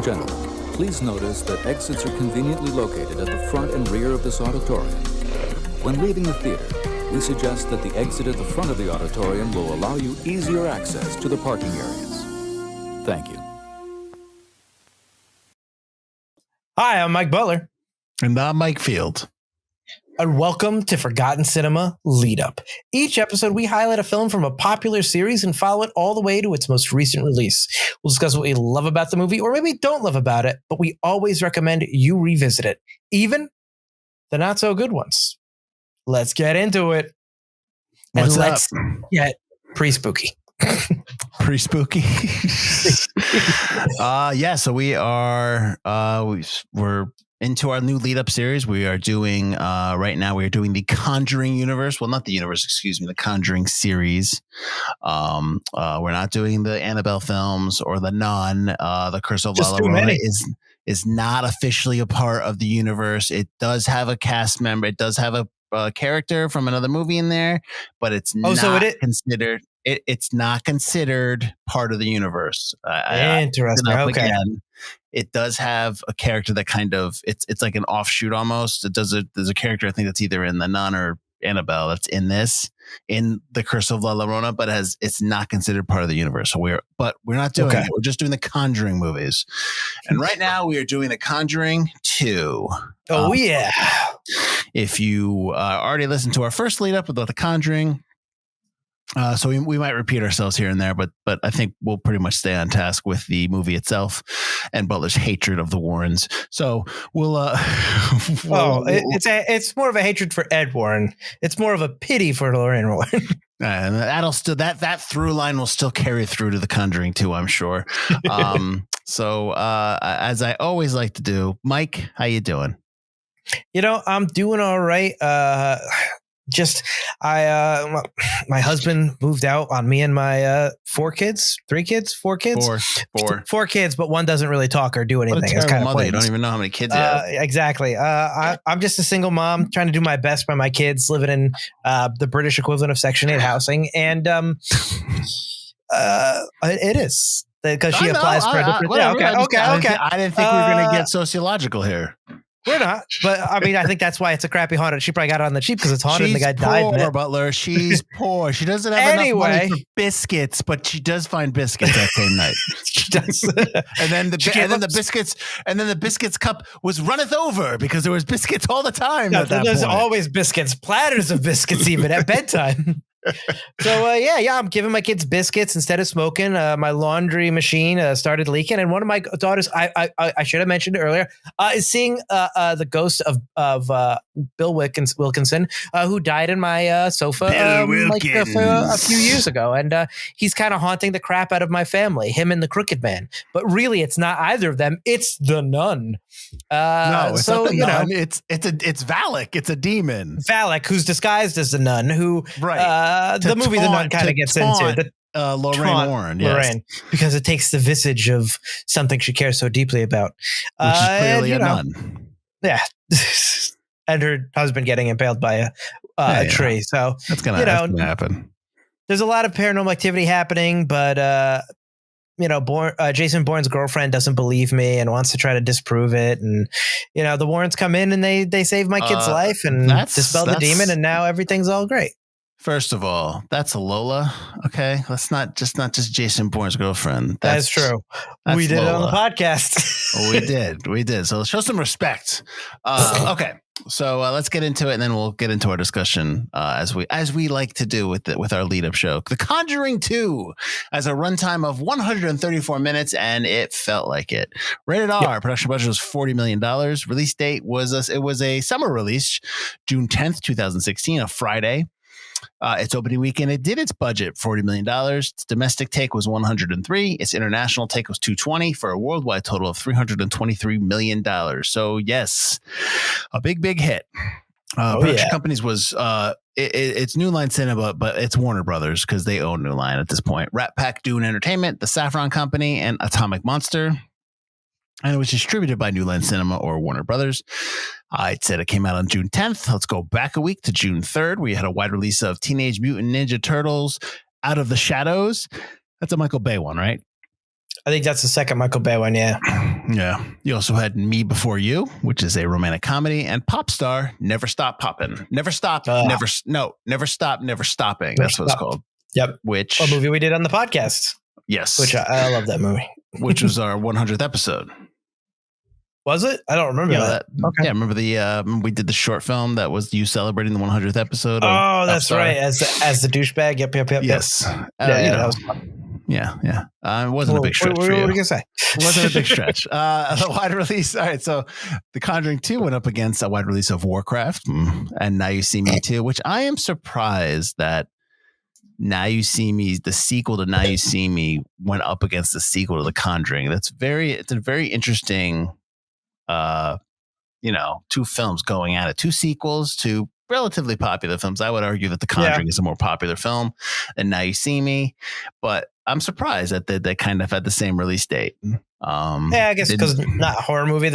gentlemen, please notice that exits are conveniently located at the front and rear of this auditorium. When leaving the theater, we suggest that the exit at the front of the auditorium will allow you easier access to the parking areas. Thank you. Hi, I'm Mike Butler. And I'm Mike Field. And welcome to Forgotten Cinema Lead Up. Each episode, we highlight a film from a popular series and follow it all the way to its most recent release. We'll discuss what we love about the movie or maybe don't love about it, but we always recommend you revisit it, even the not so good ones. Let's get into it. What's and let's up? get pre-spooky. Pre-spooky. So we are we're into our new lead up series. We are doing right now we are doing the Conjuring universe. Well, not the universe, excuse me, the Conjuring series. We're not doing the Annabelle films or the Nun. The Curse of La Llorona is not officially a part of the universe. It does have a cast member. It does have a character from another movie in there, but it's considered. It's not considered part of the universe. Interesting. Okay. Again, it does have a character that kind of it's like an offshoot almost. There's a character I think that's either in the Nun or Annabelle that's in the Curse of La Llorona, but it's not considered part of the universe. So we're not doing it. We're just doing the Conjuring movies, and right now we are doing the Conjuring 2. Oh yeah! If you already listened to our first lead up about the Conjuring. So we might repeat ourselves here and there, but I think we'll pretty much stay on task with the movie itself and Butler's hatred of the Warrens. So it's more of a hatred for Ed Warren. It's more of a pity for Lorraine Warren. And that'll still that through line will still carry through to the Conjuring 2, I'm sure. So as I always like to do, Mike, how you doing? I'm doing all right. My husband moved out on me and my 4 kids, but one doesn't really talk or do anything. It's kind of mother. You don't even know how many kids you have. Exactly. I'm just a single mom trying to do my best by my kids, living in the British equivalent of Section 8 housing. And it is because she applies for a different thing. Okay. I didn't think we were going to get sociological here. We're not, but I mean, I think that's why it's a crappy haunted. She probably got it on the cheap because it's haunted and the guy died. Poor Butler. She's poor. She doesn't have enough money for biscuits, but she does find biscuits that same night. She does. and then the biscuits cup was runneth over because there was biscuits all the time. There's always biscuits, platters of biscuits, even at bedtime. So I'm giving my kids biscuits instead of smoking. My laundry machine started leaking, and one of my daughters, I should have mentioned it earlier, is seeing the ghost of Bill Wilkinson, who died in my sofa a few years ago, and he's kind of haunting the crap out of my family, him and the Crooked Man. But really, it's not either of them; it's the Nun. No, it's not the Nun. It's Valak. It's a demon. Valak, who's disguised as the Nun, who the movie The Nun kind of gets into Lorraine Warren, yes. Lorraine, because it takes the visage of something she cares so deeply about, which is clearly a nun. Yeah, and her husband getting impaled by a tree. So that's gonna happen. There's a lot of paranormal activity happening, but Jason Bourne's girlfriend doesn't believe me and wants to try to disprove it. And, the Warrens come in and they save my kid's life and dispel the demon. And now everything's all great. First of all, that's Lola. Okay. Let's not just Jason Bourne's girlfriend. That's true. We did Lola. It on the podcast. We did. So show some respect. Okay. So let's get into it, and then we'll get into our discussion as we like to do with our lead up show. The Conjuring 2 has a runtime of 134 minutes, and it felt like it. Rated R. Yep. Production budget was $40 million. Release date was a summer release, June 10th, 2016, a Friday. Its opening weekend, it did its budget, $40 million. Its domestic take was 103. Its international take was 220 for a worldwide total of $323 million. So yes, a big hit. Production companies was it's New Line Cinema, but it's Warner Brothers because they own New Line at this point. Rat Pack Dune Entertainment, The Saffron Company, and Atomic Monster. And it was distributed by New Line Cinema or Warner Brothers. It said it came out on June 10th. Let's go back a week to June 3rd. We had a wide release of Teenage Mutant Ninja Turtles Out of the Shadows. That's a Michael Bay one, right? I think that's the second Michael Bay one, yeah. Yeah. You also had Me Before You, which is a romantic comedy, and Pop Star, Never Stop Poppin'. Never Stop, Never Stop, Never Stopping. That's what it's called. Yep. Which a movie we did on the podcast. Yes. Which I love that movie. Which was our 100th episode. Was it? I don't remember that. Okay. Yeah, remember we did the short film that was you celebrating the 100th episode. Oh, that's right. As the douchebag. Yep. Yes. That was fun. Yeah. It wasn't a big stretch for you. What were you gonna say? It wasn't a big stretch. The wide release. All right, so The Conjuring 2 went up against a wide release of Warcraft and Now You See Me 2, which I am surprised that Now You See Me, the sequel to Now You See Me, went up against the sequel to The Conjuring. It's a very interesting, two films going at it, two sequels to relatively popular films. I would argue that The Conjuring is a more popular film than Now You See Me, but I'm surprised that they kind of had the same release date. I guess because not a horror movie.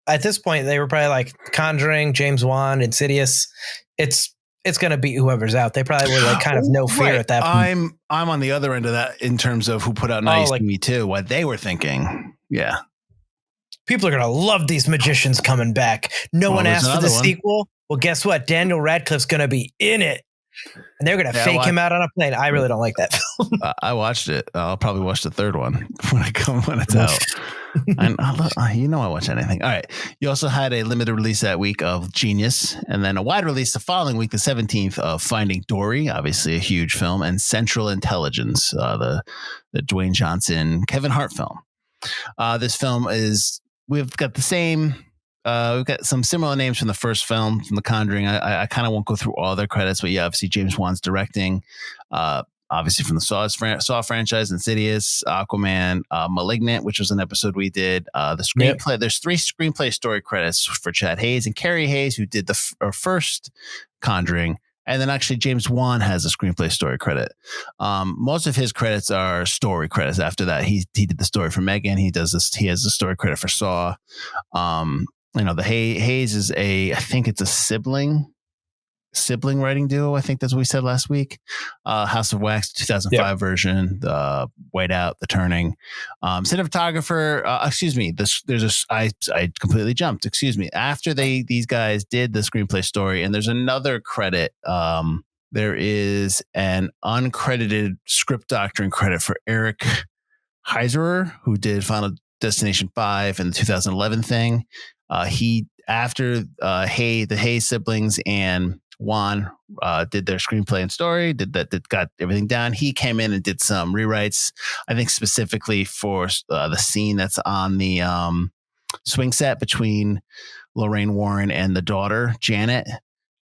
At this point, they were probably like Conjuring, James Wan, Insidious. It's going to beat whoever's out. They probably were like kind of no fear at that point. I'm on the other end of that in terms of who put out Now You See Me too. What they were thinking. Yeah. People are going to love these magicians coming back. No one asked for the sequel. Well, guess what? Daniel Radcliffe's going to be in it. And they're going to fake him out on a plane. I really don't like that film. I watched it. I'll probably watch the third one when it's out. I watch anything. All right. You also had a limited release that week of Genius, and then a wide release the following week, the 17th, of Finding Dory, obviously a huge film, and Central Intelligence, the Dwayne Johnson, Kevin Hart film. This film we've got the same. We've got some similar names from the first film, from The Conjuring. I kind of won't go through all their credits, but obviously James Wan's directing. Obviously from the Saw franchise, Insidious, Aquaman, Malignant, which was an episode we did. The screenplay. Yep. There's 3 screenplay story credits for Chad Hayes and Carrie Hayes, who did the first Conjuring. And then actually James Wan has a screenplay story credit. Most of his credits are story credits. After that, he did the story for Megan. He has a story credit for Saw. The Hayes is I think it's a sibling writing duo. I think that's what we said last week. House of Wax, 2005 version, the White Out, The Turning. Cinematographer, I completely jumped. Excuse me. After these guys did the screenplay story, and there's another credit. There is an uncredited script doctoring credit for Eric Heiserer, who did Final Destination 5 and the 2011 thing. After the Hayes siblings and Juan did their screenplay and story, got everything down. He came in and did some rewrites, I think specifically for the scene that's on the swing set between Lorraine Warren and the daughter, Janet.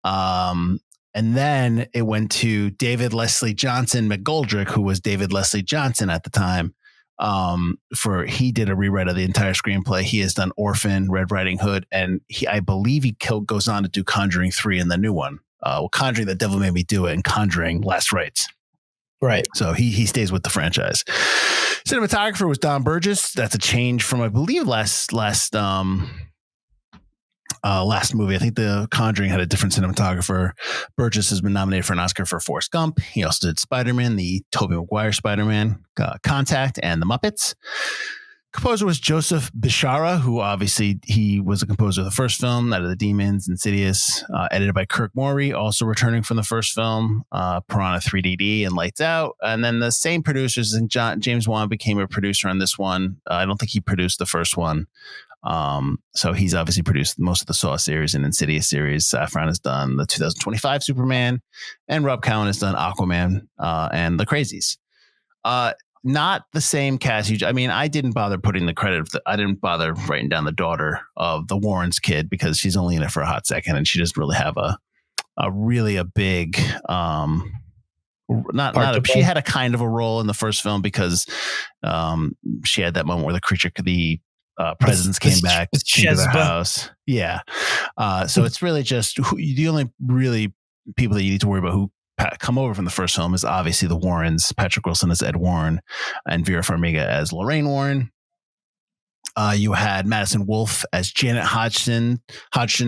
And then it went to David Leslie Johnson McGoldrick, who was David Leslie Johnson at the time. He did a rewrite of the entire screenplay. He has done Orphan, Red Riding Hood, and I believe he goes on to do Conjuring 3 and the new one. Conjuring The Devil Made Me Do It and Conjuring Last Rites. Right. So he stays with the franchise. Cinematographer was Don Burgess. That's a change from, I believe, last movie. I think The Conjuring had a different cinematographer. Burgess has been nominated for an Oscar for Forrest Gump. He also did Spider-Man, the Tobey Maguire Spider-Man, Contact, and The Muppets. Composer was Joseph Bishara, who obviously he was a composer of the first film, Night of the Demons, Insidious, edited by Kirk Morey, also returning from the first film, Piranha 3DD and Lights Out. And then the same producers, and James Wan became a producer on this one. I don't think he produced the first one. So he's obviously produced most of the Saw series and Insidious series. Safran has done the 2025 Superman, and Rob Cowan has done Aquaman and The Crazies. Not the same cast. I didn't bother putting the credit. I didn't bother writing down the daughter of the Warrens kid because she's only in it for a hot second, and she doesn't really have a big. She had a kind of a role in the first film because she had that moment where the presidents came back into the house. Yeah. So it's really just the only really people that you need to worry about who come over from the first film is obviously the Warrens, Patrick Wilson as Ed Warren and Vera Farmiga as Lorraine Warren. You had Madison Wolfe as Janet Hodgson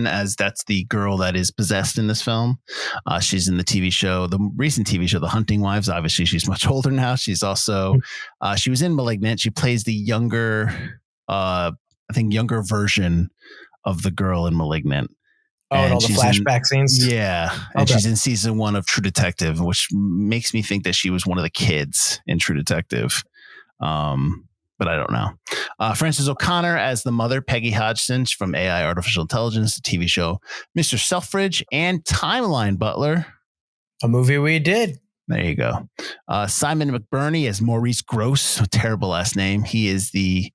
as that's the girl that is possessed in this film. She's in the TV show, the recent TV show, The Hunting Wives. Obviously, she's much older now. She's also, she was in Malignant. She plays the younger I think, younger version of the girl in Malignant. And all the flashback scenes. Yeah. And she's in season 1 of True Detective, which makes me think that she was one of the kids in True Detective. But I don't know. Frances O'Connor as the mother, Peggy Hodgson from AI Artificial Intelligence, the TV show Mr. Selfridge, and Timeline Butler. A movie we did. There you go. Simon McBurney as Maurice Gross, a terrible last name. He's the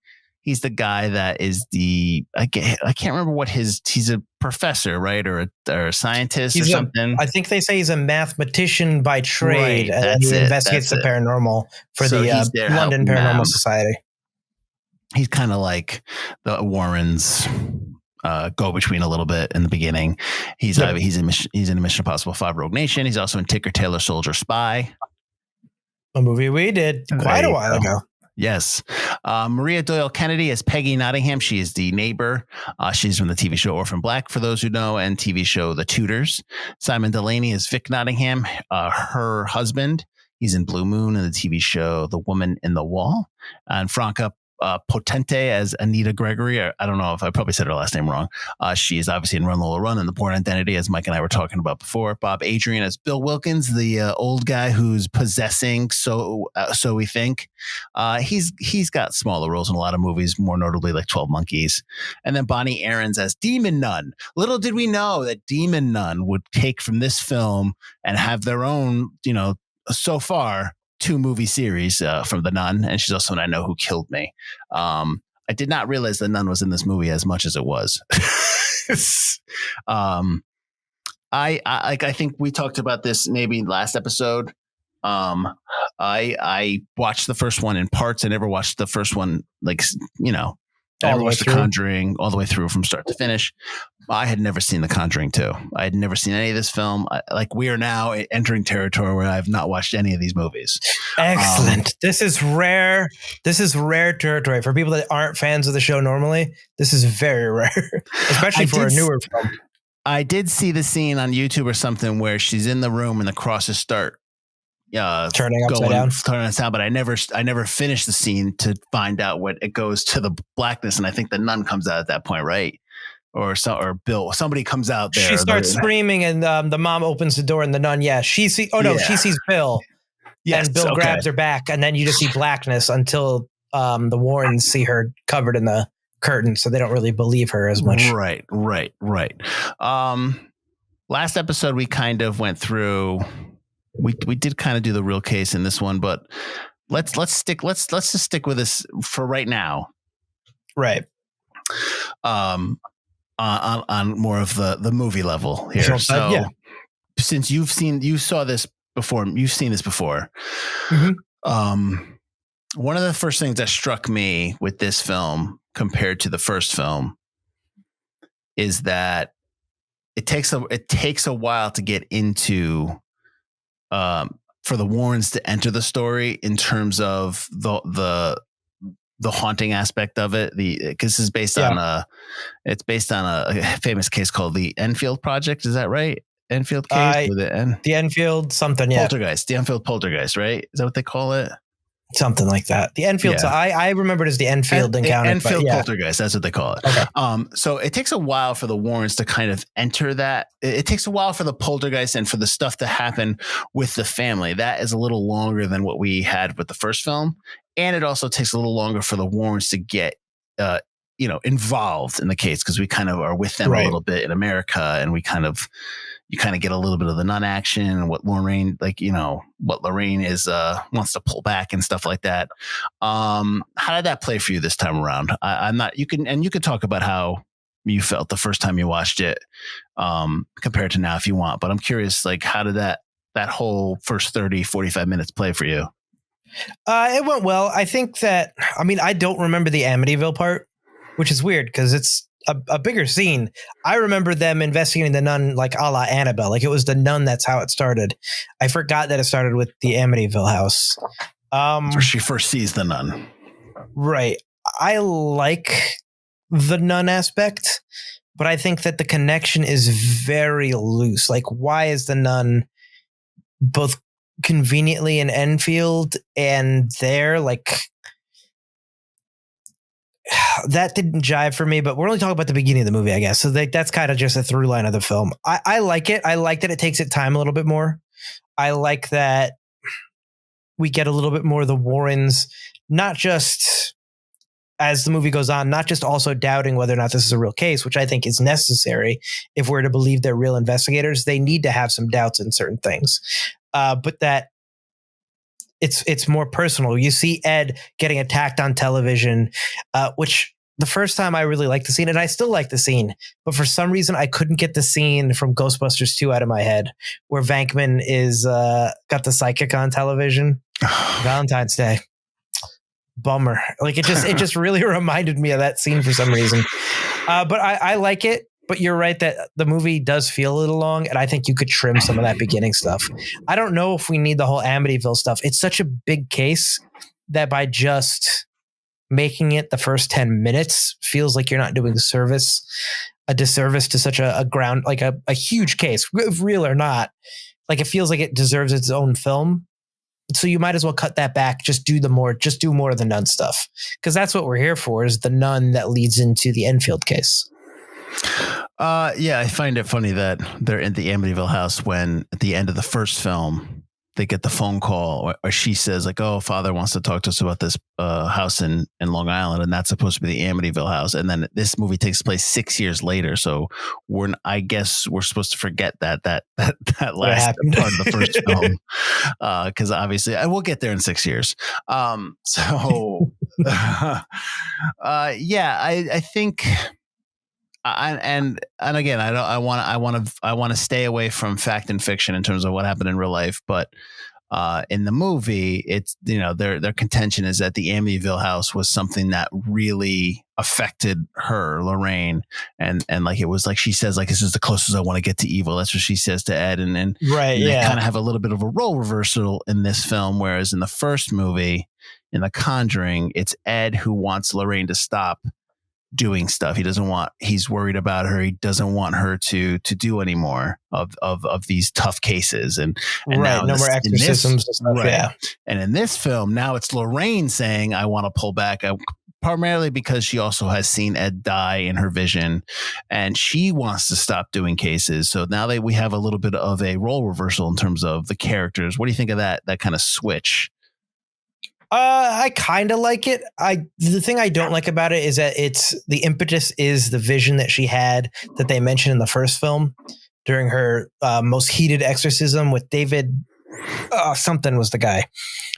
guy that is I can't remember what he's a professor, right? Or a scientist or something. I think they say he's a mathematician by trade. Right, and he investigates the paranormal for the London Paranormal Society. He's kind of like the Warrens go between a little bit in the beginning. He's in Mission Impossible 5 Rogue Nation. He's also in Tinker Tailor Soldier Spy. A movie we did quite a while ago. Yes. Maria Doyle Kennedy as Peggy Nottingham. She is the neighbor. She's from the TV show Orphan Black, for those who know, and TV show The Tudors. Simon Delaney as Vic Nottingham, her husband. He's in Blue Moon and the TV show The Woman in the Wall. And Franca Potente as Anita Gregory. I don't know if I probably said her last name wrong. She is obviously in Run Lola Run and The Born Identity, as Mike and I were talking about before. Bob Adrian as Bill Wilkins, the old guy who's possessing. So we think. He's got smaller roles in a lot of movies, more notably like 12 Monkeys. And then Bonnie Aarons as Demon Nun. Little did we know that Demon Nun would take from this film and have their own, so far, 2 movie series from The Nun, and she's also in I Know Who Killed Me. I did not realize The Nun was in this movie as much as it was. I think we talked about this maybe last episode. I watched the first one in parts. I never watched the first one I never watched The Conjuring all the way through from start to finish. I had never seen The Conjuring 2. I had never seen any of this film. We are now entering territory where I have not watched any of these movies. Excellent. This is rare. This is rare territory for people that aren't fans of the show normally. This is very rare, especially for a newer film. I did see the scene on YouTube or something where she's in the room and the crosses start turning upside down, but I never finished the scene to find out what it goes to the blackness, and I think the nun comes out at that point, right? Or Bill, somebody comes out there. She starts screaming, and the mom opens the door, and the nun, she sees. She sees Bill, and Bill grabs her back, and then you just see blackness until the Warrens see her covered in the curtain, so they don't really believe her as much. Right. Last episode we kind of went through. We did kind of do the real case in this one, but let's just stick with this for right now. Right. On more of the movie level here. So since you've seen this before. Mm-hmm. One of the first things that struck me with this film compared to the first film is that it takes a while to get into for the Warrens to enter the story in terms of the haunting aspect of it. Because it's based on a famous case called the Enfield Project. Is that right? Enfield case? The Enfield something, Poltergeist. The Enfield Poltergeist, right? Is that what they call it? Something like that. The Enfield. Yeah. I remember it as the Enfield encounter. Enfield Poltergeist. That's what they call it. Okay. So it takes a while for the Warrens to kind of enter that. It takes a while for the Poltergeist and for the stuff to happen with the family. That is a little longer than what we had with the first film. And it also takes a little longer for the Warrens to get, involved in the case, because we kind of are with them a little bit in America, and you kind of get a little bit of the nun action and what Lorraine, what Lorraine is wants to pull back and stuff like that. How did that play for you this time around? You could talk about how you felt the first time you watched it compared to now if you want, but I'm curious, how did that whole first 30, 45 minutes play for you? It went well. I think that, I don't remember the Amityville part, which is weird because it's a bigger scene. I remember them investigating the nun like a la Annabelle. Like it was the nun. That's how it started. I forgot that it started with the Amityville house. Where she first sees the nun. Right. I like the nun aspect, but I think that the connection is very loose. Like, why is the nun both conveniently in Enfield and there? Like, that didn't jive for me, but we're only talking about the beginning of the movie, I guess. So that's kind of just a through line of the film. I like it. I like that it takes its time a little bit more. I like that we get a little bit more of the Warrens, not just as the movie goes on, not just also doubting whether or not this is a real case, which I think is necessary if we're to believe they're real investigators. They need to have some doubts in certain things, but that it's more personal. You see Ed getting attacked on television, which the first time I really liked the scene, and I still like the scene, but for some reason I couldn't get the scene from Ghostbusters 2 out of my head where Venkman is got the psychic on television. Valentine's Day. Bummer. Like it just really reminded me of that scene for some reason. But I like it. But you're right that the movie does feel a little long, and I think you could trim some of that beginning stuff. I don't know if we need the whole Amityville stuff. It's such a big case that by just making it the first 10 minutes feels like you're not doing a disservice to such a ground, like a huge case, real or not. Like it feels like it deserves its own film. So you might as well cut that back. Just do more of the nun stuff. Because that's what we're here for, is the nun that leads into the Enfield case. Yeah, I find it funny that they're in the Amityville house when at the end of the first film, they get the phone call or she says like, oh, father wants to talk to us about this house in Long Island. And that's supposed to be the Amityville house. And then this movie takes place 6 years later. So I guess we're supposed to forget that last part of the first film. Cause obviously I will get there in 6 years. Yeah, I think, and again, I want to stay away from fact and fiction in terms of what happened in real life, but in the movie, it's, their contention is that the Amityville house was something that really affected her, Lorraine, and like it was like she says, like, this is the closest I want to get to evil. That's what she says to Ed, and right, they yeah, kind of have a little bit of a role reversal in this film, whereas in the first movie, in The Conjuring, it's Ed who wants Lorraine to stop doing stuff. He's worried about her. He doesn't want her to do any more of these tough cases. And right. No more exorcisms and stuff. Right. Yeah. And in this film, now it's Lorraine saying, I want to pull back. Primarily because she also has seen Ed die in her vision and she wants to stop doing cases. So now that we have a little bit of a role reversal in terms of the characters. What do you think of that kind of switch? I kind of like it. The thing I don't like about it is that the impetus is the vision that she had that they mentioned in the first film during her most heated exorcism with David. Something was the guy,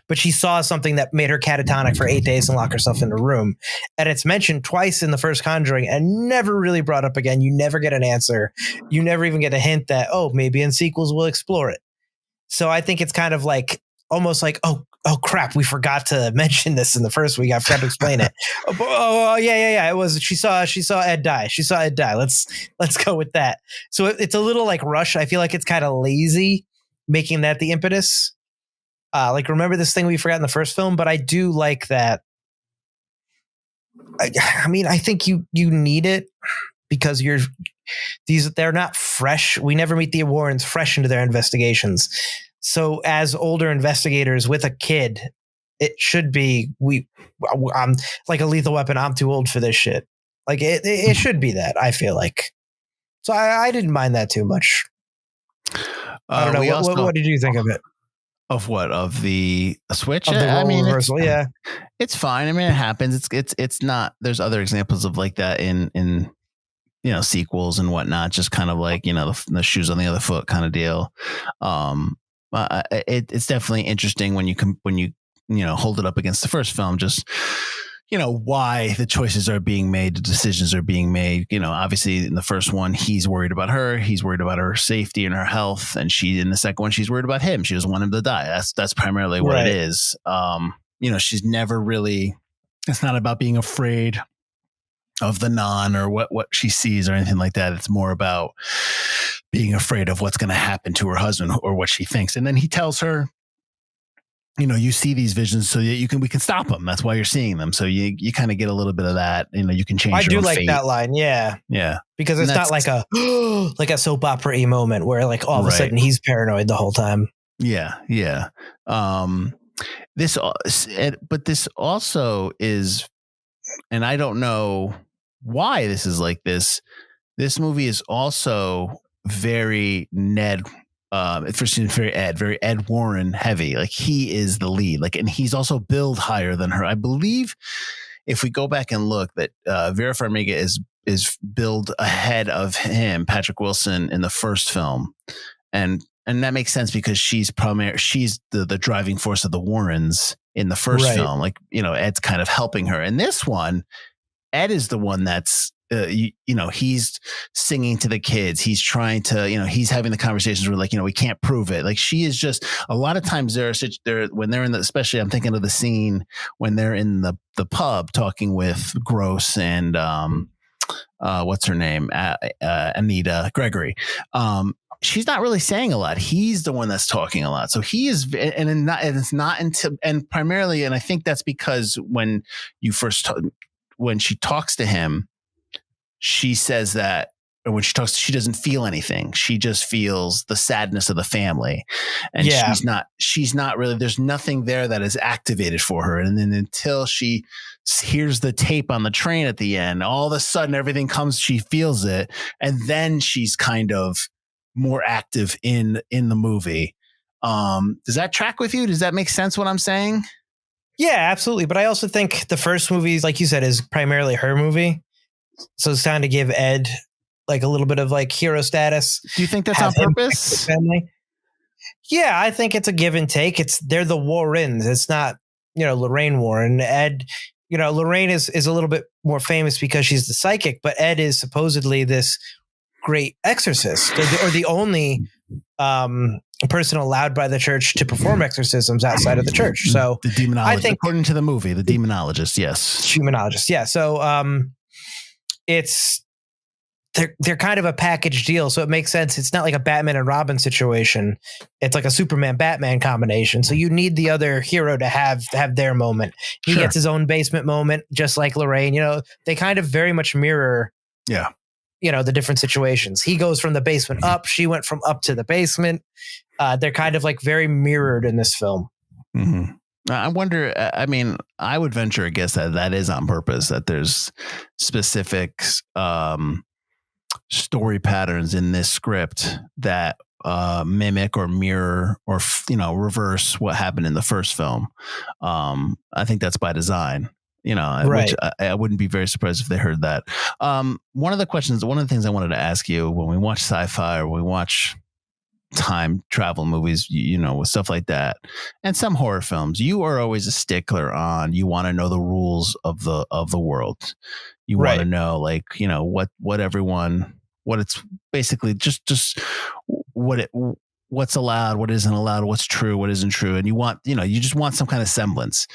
but she saw something that made her catatonic for 8 days and lock herself in a room. And it's mentioned twice in the first Conjuring and never really brought up again. You never get an answer. You never even get a hint that, maybe in sequels we'll explore it. So I think it's kind of like almost like, oh crap, we forgot to mention this in the first week. I forgot to explain it. Yeah. It was she saw Ed die. She saw Ed die. Let's go with that. So it's a little like rush. I feel like it's kind of lazy making that the impetus. Like remember this thing we forgot in the first film, but I do like that. I mean, I think you need it because they're not fresh. We never meet the Warrens fresh into their investigations. So as older investigators with a kid, it should be, I'm like a Lethal Weapon. I'm too old for this shit. Like it should be that, I feel like. So I didn't mind that too much. I don't know. What did you think of it? Of what? Of the switch? Of the role reversal, yeah. It's fine. I mean, it happens. It's not, there's other examples of like that in sequels and whatnot, just kind of like, the shoes on the other foot kind of deal. It's definitely interesting when you hold it up against the first film, just, why the choices are being made, the decisions are being made. Obviously in the first one, he's worried about her. He's worried about her safety and her health. And in the second one, she's worried about him. She doesn't want him to die. That's primarily what it is. She's never really, it's not about being afraid of the nun or what she sees or anything like that. It's more about being afraid of what's going to happen to her husband or what she thinks. And then he tells her, you see these visions so that we can stop them. That's why you're seeing them. So you kind of get a little bit of that, you can change. I do like that line. Yeah. Yeah. Because it's not like a soap opera-y moment where like all of a sudden he's paranoid the whole time. Yeah. Yeah. This also is and I don't know why this is like this. This movie is also very very Ed Warren heavy. Like he is the lead, like, and he's also billed higher than her. I believe if we go back and look that Vera Farmiga is billed ahead of him, Patrick Wilson, in the first film. And that makes sense because she's the driving force of the Warrens in the first film. Like, Ed's kind of helping her. In this one, Ed is the one that's, he's singing to the kids. He's trying to, he's having the conversations where, like, we can't prove it. Like, she is just, a lot of times when they're in the, especially I'm thinking of the scene when they're in the pub talking with Gross and, what's her name? Anita Gregory. She's not really saying a lot. He's the one that's talking a lot. So he is, and it's not until, and primarily, and I think that's because when she talks to him, she says that, or when she doesn't feel anything. She just feels the sadness of the family. And she's not really, there's nothing there that is activated for her. And then until she hears the tape on the train at the end, all of a sudden everything comes, she feels it. And then she's kind of more active in the movie. Does that track with you? Does that make sense what I'm saying? Yeah, absolutely. But I also think the first movie, like you said, is primarily her movie. So it's time to give Ed like a little bit of like hero status. Do you think that's on purpose? Yeah, I think it's a give and take. They're the Warrens. It's not, Lorraine Warren. Ed, Lorraine is a little bit more famous because she's the psychic, but Ed is supposedly this great exorcist, or the only person allowed by the church to perform exorcisms outside of the church. So the demonologist, I think, according to the movie, the demonologist, yes. Demonologist, yeah. So they're kind of a package deal, so it makes sense. It's not like a Batman and Robin situation. It's like a Superman Batman combination. So you need the other hero to have their moment. He gets his own basement moment, just like Lorraine. They kind of very much mirror. Yeah. The different situations. He goes from the basement up. She went from up to the basement. They're kind of like very mirrored in this film. Mm-hmm. I wonder, I mean, I would venture a guess that is on purpose, that there's specific story patterns in this script that mimic or mirror or, reverse what happened in the first film. I think that's by design. Which I wouldn't be very surprised if they heard that. One of the things I wanted to ask you when we watch sci-fi or we watch time travel movies, with stuff like that, and some horror films, you are always a stickler on, you want to know the rules of the world. You want to know, like, what it's basically just what's allowed, what isn't allowed, what's true, what isn't true. And you just want some kind of semblance.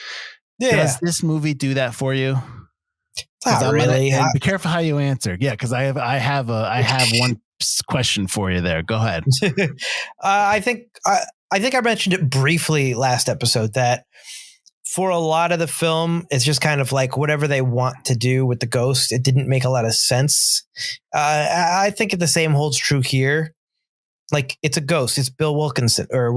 Yeah. Does this movie do that for you? Not really. And be careful how you answer. Yeah, because I have one question for you there. Go ahead. I think I mentioned it briefly last episode that for a lot of the film, it's just kind of like whatever they want to do with the ghost. It didn't make a lot of sense. I think the same holds true here. Like, it's a ghost. It's Bill Wilkinson. Bill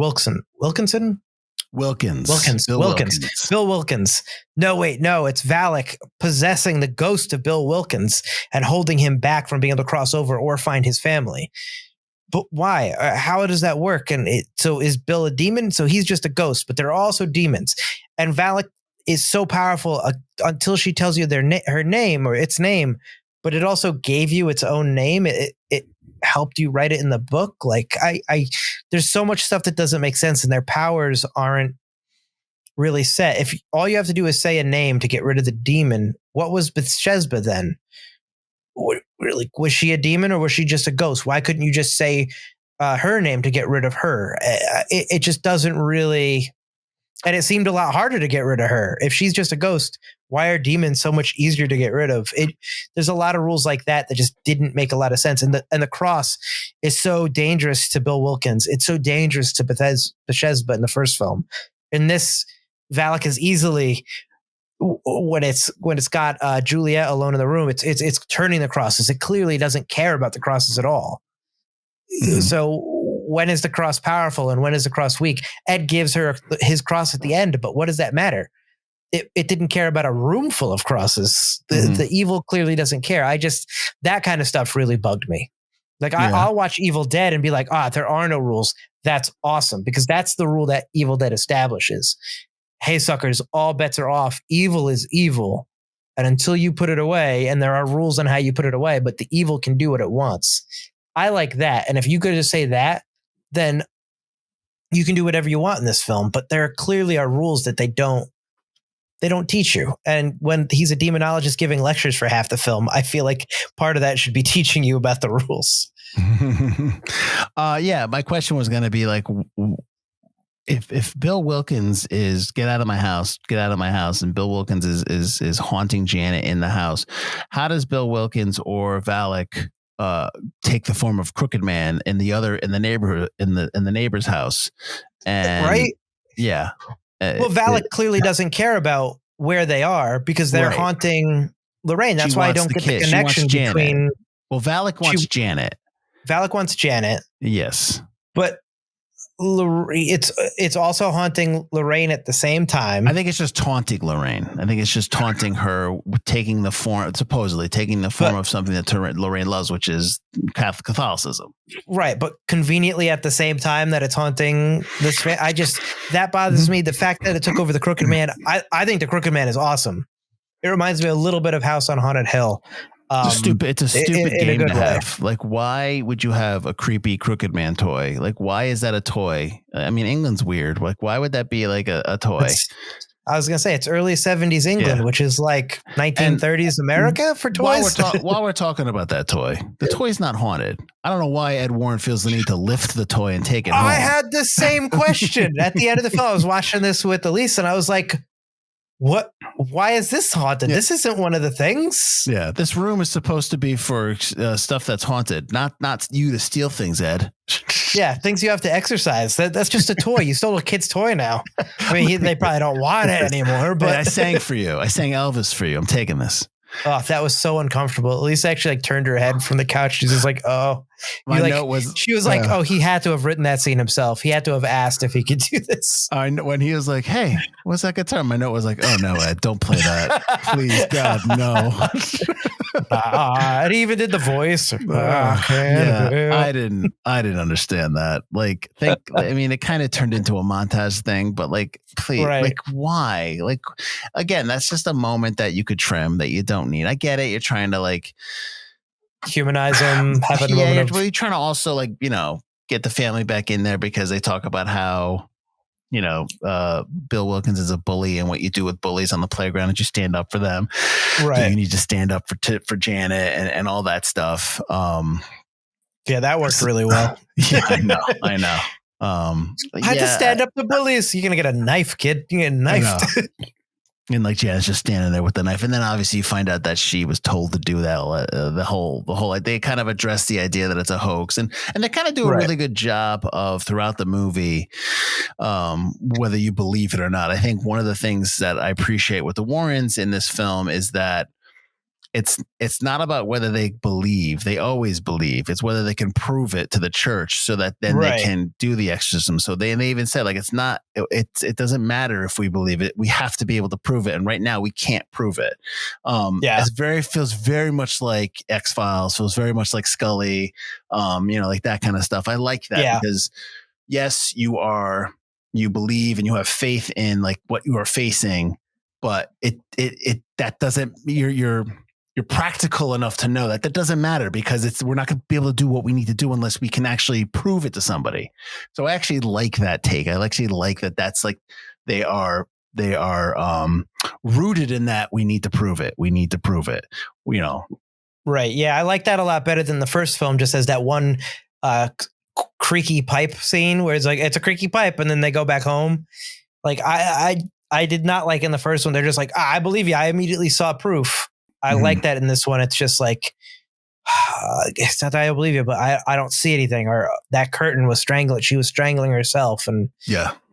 Wilkins. No, wait, no, it's Valak possessing the ghost of Bill Wilkins and holding him back from being able to cross over or find his family. But why? How does that work? And so is Bill a demon? So he's just a ghost, but they're also demons. And Valak is so powerful until she tells you her name or its name, but it also gave you its own name. It helped you write it in the book. Like there's so much stuff that doesn't make sense, and their powers aren't really set. If all you have to do is say a name to get rid of the demon, what was Bathsheba then? Really, was she a demon or was she just a ghost? Why couldn't you just say her name to get rid of her? It just doesn't really. And it seemed a lot harder to get rid of her. If she's just a ghost, why are demons so much easier to get rid of? There's a lot of rules like that just didn't make a lot of sense. And the cross is so dangerous to Bill Wilkins. It's so dangerous to Bathsheba in the first film. In this, Valak is easily, when it's got Juliet alone in the room, it's turning the crosses. It clearly doesn't care about the crosses at all. Mm-hmm. So when is the cross powerful and when is the cross weak? Ed gives her his cross at the end, but what does that matter? it didn't care about a room full of crosses. The evil clearly doesn't care. That kind of stuff really bugged me. Like I'll watch Evil Dead and be like, there are no rules. That's awesome, because that's the rule that Evil Dead establishes. Hey, suckers, all bets are off. Evil is evil. And until you put it away, and there are rules on how you put it away, but the evil can do what it wants. I like that. And if you could just say that, then you can do whatever you want in this film. But there clearly are rules that they don't teach you. And when he's a demonologist giving lectures for half the film, I feel like part of that should be teaching you about the rules. My question was going to be like, if Bill Wilkins is get out of my house, and Bill Wilkins is haunting Janet in the house, how does Bill Wilkins or Valak take the form of Crooked Man in the neighborhood, in the neighbor's house? And right? Yeah. Well, Valak clearly doesn't care about where they are, because they're haunting Lorraine. That's why I don't get the connection between. Well, Valak wants Janet. Valak wants Janet. Yes, but it's also haunting Lorraine at the same time. I think it's just taunting Lorraine. I think it's just taunting her, supposedly taking the form of something that Lorraine loves, which is Catholicism. Right, but conveniently at the same time that it's haunting this. That bothers me. The fact that it took over the Crooked Man. I think the Crooked Man is awesome. It reminds me a little bit of House on Haunted Hill. It's a stupid game to have. Like, why would you have a creepy Crooked Man toy? Like, why is that a toy? I mean, England's weird. Like, why would that be like a toy? I was going to say it's early 70s England, which is like 1930s America for toys. While we're talking about that toy, the toy's not haunted. I don't know why Ed Warren feels the need to lift the toy and take it home. I had the same question at the end of the film. I was watching this with Elise and I was like, what? Why is this haunted? Yeah. This isn't one of the things. Yeah, this room is supposed to be for stuff that's haunted, not you to steal things, Ed. Yeah, things you have to exercise. That's just a toy. You stole a kid's toy now. I mean, they probably don't want it anymore. But hey, I sang for you. I sang Elvis for you. I'm taking this. Oh, that was so uncomfortable. Elise actually turned her head from the couch. She's just like, oh. She was like, oh, he had to have written that scene himself. He had to have asked if he could do this. When he was like, hey, what's that guitar? My note was like, oh, no, Ed, don't play that. Please, God, no. And he even did the voice. I didn't understand that. It kind of turned into a montage thing, but please, why? Again, that's just a moment that you could trim that you don't need. I get it. You're trying to humanize them. You're trying to also get the family back in there, because they talk about how Bill Wilkins is a bully, and what you do with bullies on the playground is you stand up for them. Right. You need to stand up for Janet and all that stuff. Yeah, that worked really well. Yeah, I know. I had to stand up to bullies. You're gonna get a knife, kid. You get knifed. And Janet's just standing there with the knife, and then obviously you find out that she was told to do that. The whole they kind of address the idea that it's a hoax, and they kind of do a really good job of throughout the movie, whether you believe it or not. I think one of the things that I appreciate with the Warrens in this film is that it's not about whether they believe. They always believe. It's whether they can prove it to the church, so that then they can do the exorcism. So they even said it doesn't matter if we believe it. We have to be able to prove it. And right now we can't prove it. Feels very much like X-Files, feels very much like Scully, that kind of stuff. I like that because yes, you believe and you have faith in what you are facing, but that doesn't, you're practical enough to know that doesn't matter, because we're not going to be able to do what we need to do unless we can actually prove it to somebody. So I actually like that take. I actually like that. That's they are rooted in that. We need to prove it. Right. Yeah. I like that a lot better than the first film. Just as that one creaky pipe scene where it's a creaky pipe and then they go back home. I did not like in the first one. They're just I believe you. I immediately saw proof. I like that in this one. It's just it's not that I believe you, but I don't see anything. Or that curtain was strangling. She was strangling herself, and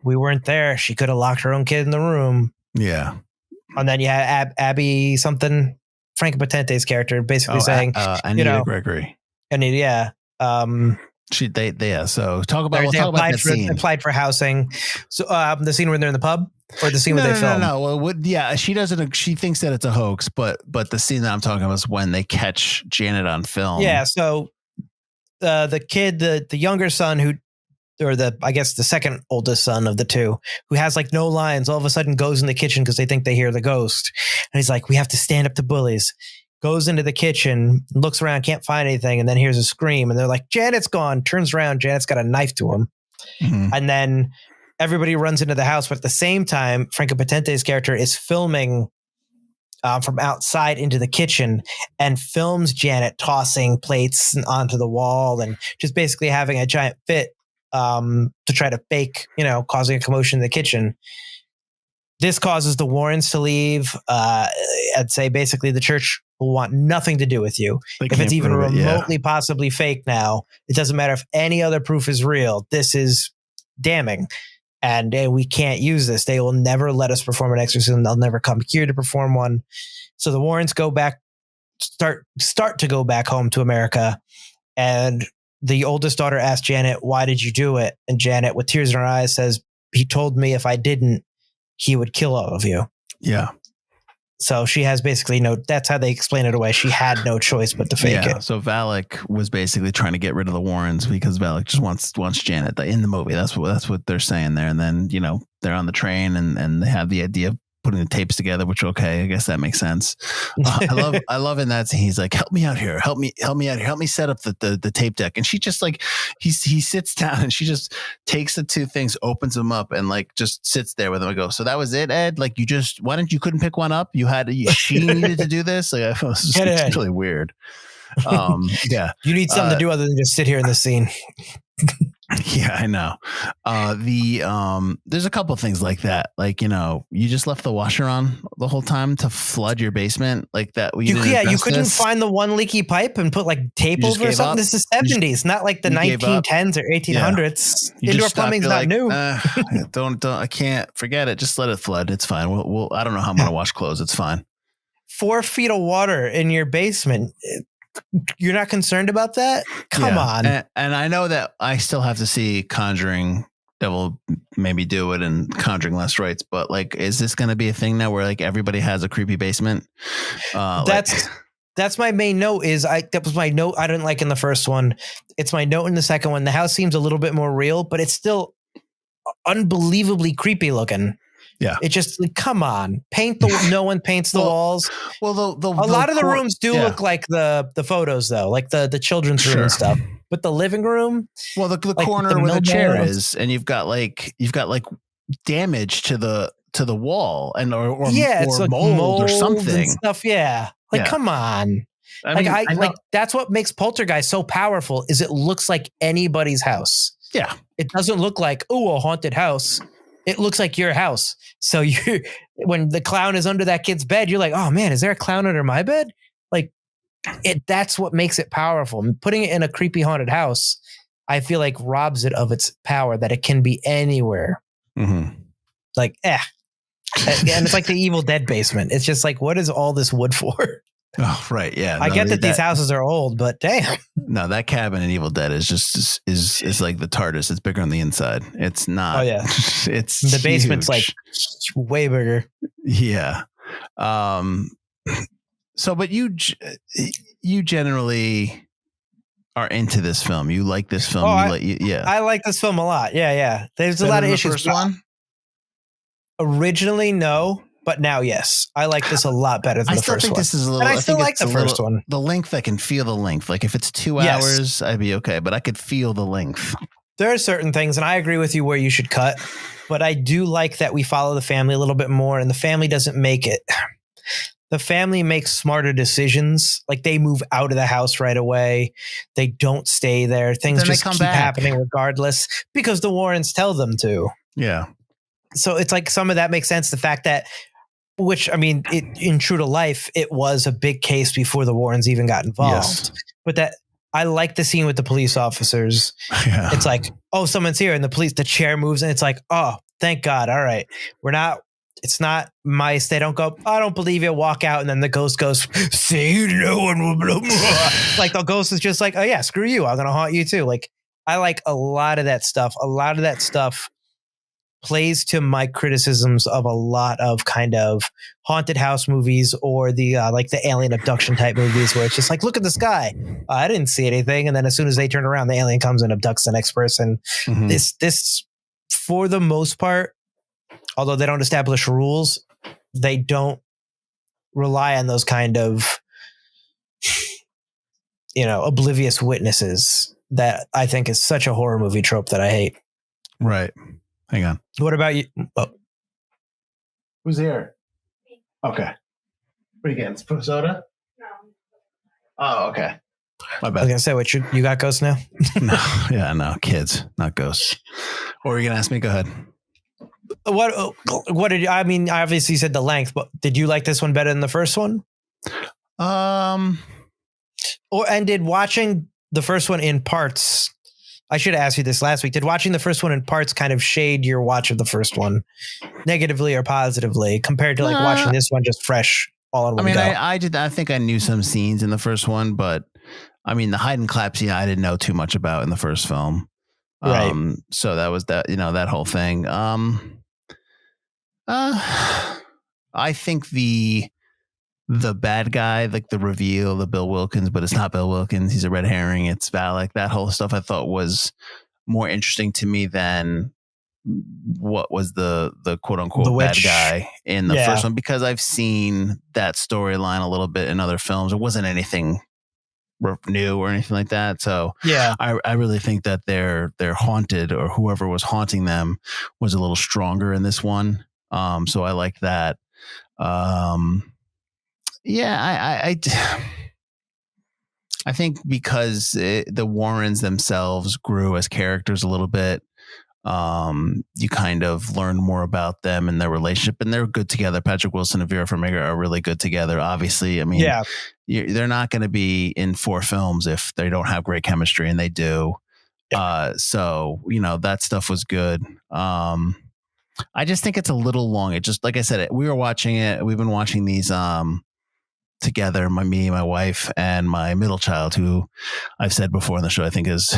we weren't there. She could have locked her own kid in the room. Yeah. And then you had Abby something, Frank Potente's character, basically saying, Anita Gregory. Anita, So talk about that scene. Applied for housing. So the scene where they're in the pub. or the scene where they film? No. Well, she doesn't. She thinks that it's a hoax, but the scene that I'm talking about is when they catch Janet on film. Yeah. So the kid, the younger son I guess the second oldest son of the two, who has like no lines, all of a sudden goes in the kitchen because they think they hear the ghost. And he's like, we have to stand up to bullies. Goes into the kitchen, looks around, can't find anything, and then hears a scream. And they're like, Janet's gone. Turns around, Janet's got a knife to him. Mm-hmm. And then everybody runs into the house. But at the same time, Franco Potente's character is filming from outside into the kitchen and films Janet tossing plates onto the wall and just basically having a giant fit to try to fake, causing a commotion in the kitchen. This causes the Warrens to leave. I'd say basically the church will want nothing to do with you. If it's even remotely possibly fake now, it doesn't matter if any other proof is real. This is damning. And we can't use this. They will never let us perform an exorcism. They'll never come here to perform one. So the Warrens go back, start to go back home to America. And the oldest daughter asks Janet, why did you do it? And Janet, with tears in her eyes, says, he told me if I didn't, he would kill all of you. Yeah. So she has basically that's how they explain it away. She had no choice but to fake it. So Valak was basically trying to get rid of the Warrens because Valak just wants Janet in the movie. That's what they're saying there. And then, they're on the train and they have the idea of putting the tapes together, which, okay, I guess that makes sense. I love in that scene. He's like, help me out here. Help me out here. Help me set up the tape deck. And she just like, he sits down and she just takes the two things, opens them up and like just sits there with them. I go, so that was it, Ed? Like you couldn't pick one up? She needed to do this? Like I thought it's really weird. Yeah. You need something to do other than just sit here in this scene. Yeah, I know. There's a couple of things like that. Like, you just left the washer on the whole time to flood your basement like that. You couldn't find the one leaky pipe and put like tape over or something. This is 70s, not like the 1910s or 1800s. Yeah. Indoor plumbing's not new. Don't, I can't forget it. Just let it flood. It's fine. We'll I don't know how I'm going to wash clothes. It's fine. 4 feet of water in your basement. You're not concerned about that? Come on. And I know that I still have to see Conjuring Devil maybe do it and Conjuring Last Rites, but like, is this going to be a thing now where like everybody has a creepy basement? That's my main note that was my note I didn't like in the first one. It's my note in the second one. The house seems a little bit more real, but it's still unbelievably creepy looking. Yeah. It just like, come on, no one paints the walls. Well, a lot of the rooms do look like the photos though, like the children's room and stuff, but the living room. Well, the corner where the chair is, and you've got like damage to the wall or it's like mold or something and stuff. Yeah. Like, come on. I mean, that's what makes Poltergeist so powerful is it looks like anybody's house. Yeah. It doesn't look like, a haunted house. It looks like your house. So when the clown is under that kid's bed, you're like, oh man, is there a clown under my bed? Like that's what makes it powerful. And putting it in a creepy haunted house, I feel like robs it of its power that it can be anywhere. Mm-hmm. Like, and it's like the Evil Dead basement. It's just like, what is all this wood for? Oh, right. Yeah. I get that these houses are old, but damn. No, that cabin in Evil Dead is just is like the TARDIS. It's bigger on the inside. It's not. Oh yeah. It's the basement's huge. like way bigger. Yeah. So, but you generally are into this film. You like this film. I like this film a lot. Yeah. There's a lot of issues. First one? Originally, no. But now, yes, I like this a lot better than the first one. I still think this is a little. And I still like the first one. The length, I can feel the length. Like if it's 2 hours, I'd be okay. But I could feel the length. There are certain things, and I agree with you where you should cut. But I do like that we follow the family a little bit more, and the family doesn't make it. The family makes smarter decisions. Like they move out of the house right away. They don't stay there. Things just keep happening regardless because the Warrens tell them to. Yeah. So it's like some of that makes sense. The fact that. Which, I mean, in true to life, it was a big case before the Warrens even got involved. Yes. But that I like the scene with the police officers. Yeah. It's like, oh, someone's here. And the chair moves. And it's like, oh, thank God. All right. It's not mice. They don't go, I don't believe you. Walk out. And then the ghost goes, say no one will blah, blah. Like the ghost is just like, oh, yeah, screw you. I'm going to haunt you too. Like I like a lot of that stuff. plays to my criticisms of a lot of kind of haunted house movies or the like the alien abduction type movies where it's just like, look at the sky. I didn't see anything. And then as soon as they turn around, the alien comes and abducts the next person. Mhm. This, for the most part, although they don't establish rules, they don't rely on those kind of, oblivious witnesses that I think is such a horror movie trope that I hate. Right. Hang on. What about you? Oh. Who's here? Okay. What are you getting? Soda? No. Oh, okay. My I was bad. gonna say, what you got ghosts now? No, kids, not ghosts. Or are you gonna ask me? Go ahead. What did you, I mean? I obviously said the length, but did you like this one better than the first one? And did watching the first one in parts? I should have asked you this last week. Did watching the first one in parts kind of shade your watch of the first one, negatively or positively, compared to like watching this one just fresh all in one go? I think I knew some scenes in the first one, but I mean the hide and clap scene I didn't know too much about in the first film. Right. So that was that, that whole thing. I think the bad guy, like the reveal, the Bill Wilkins, but it's not Bill Wilkins. He's a red herring. It's Valak. That whole stuff I thought was more interesting to me than what was the quote unquote The bad witch. guy in the first one, because I've seen that storyline a little bit in other films. It wasn't anything new or anything like that. So Yeah. I really think that they're haunted, or whoever was haunting them was a little stronger in this one. So I like that. I think because the Warrens themselves grew as characters a little bit, you kind of learn more about them and their relationship, and they're good together. Patrick Wilson and Vera Farmiga are really good together. Obviously, I mean, they're not going to be in 4 films if they don't have great chemistry, and they do. So that stuff was good. I just think it's a little long. It just, like I said, we were watching it. We've been watching these together, me, my wife, and my middle child, who I've said before on the show, I think is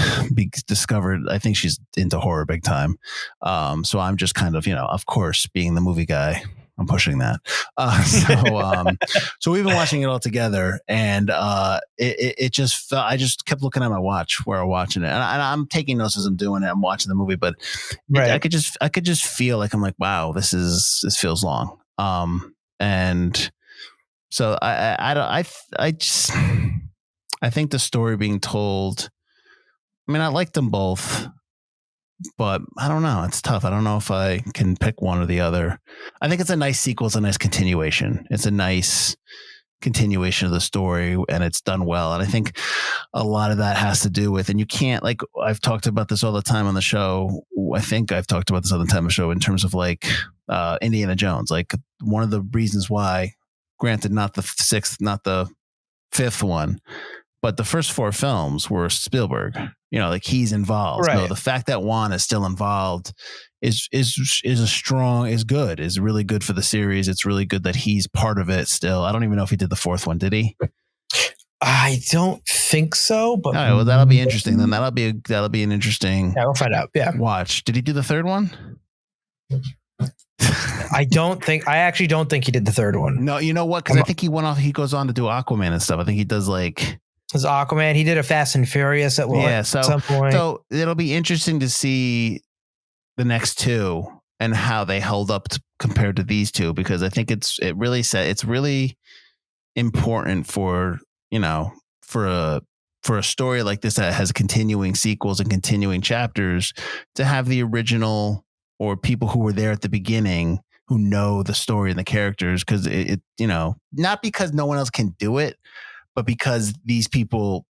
discovered. I think she's into horror big time. So I'm just kind of course, being the movie guy, I'm pushing that. So we've been watching it all together, and it just felt, I just kept looking at my watch where I'm watching it, and I'm taking notes as I'm doing it. I'm watching the movie, but I could just feel like, I'm like, wow, this feels long. And so I think the story being told, I mean, I like them both, but I don't know. It's tough. I don't know if I can pick one or the other. I think it's a nice sequel. It's a nice continuation. It's a nice continuation of the story, and it's done well. And I think a lot of that has to do with, and you can't, like, I've talked about this all the time on the show. I think I've talked about this all the time on the show in terms of like Indiana Jones. Like, one of the reasons why, granted, not the 6th, not the 5th one, but the first 4 films were Spielberg. Like, he's involved. Right. No, the fact that Juan is still involved is good. Is really good for the series. It's really good that he's part of it still. I don't even know if he did the 4th one. Did he? I don't think so. But all right, well, that'll be interesting. Then that'll be an interesting. Yeah, we'll find out. Yeah. Watch. Did he do the 3rd one? I actually don't think he did the 3rd one. No, you know what? Because I think he went off. He goes on to do Aquaman and stuff. I think he does like. His Aquaman. He did a Fast and Furious at some point. So it'll be interesting to see the next 2 and how they held up compared to these 2, because I think it's really important for a story like this that has continuing sequels and continuing chapters to have the original, or people who were there at the beginning who know the story and the characters, because it not because no one else can do it, but because these people,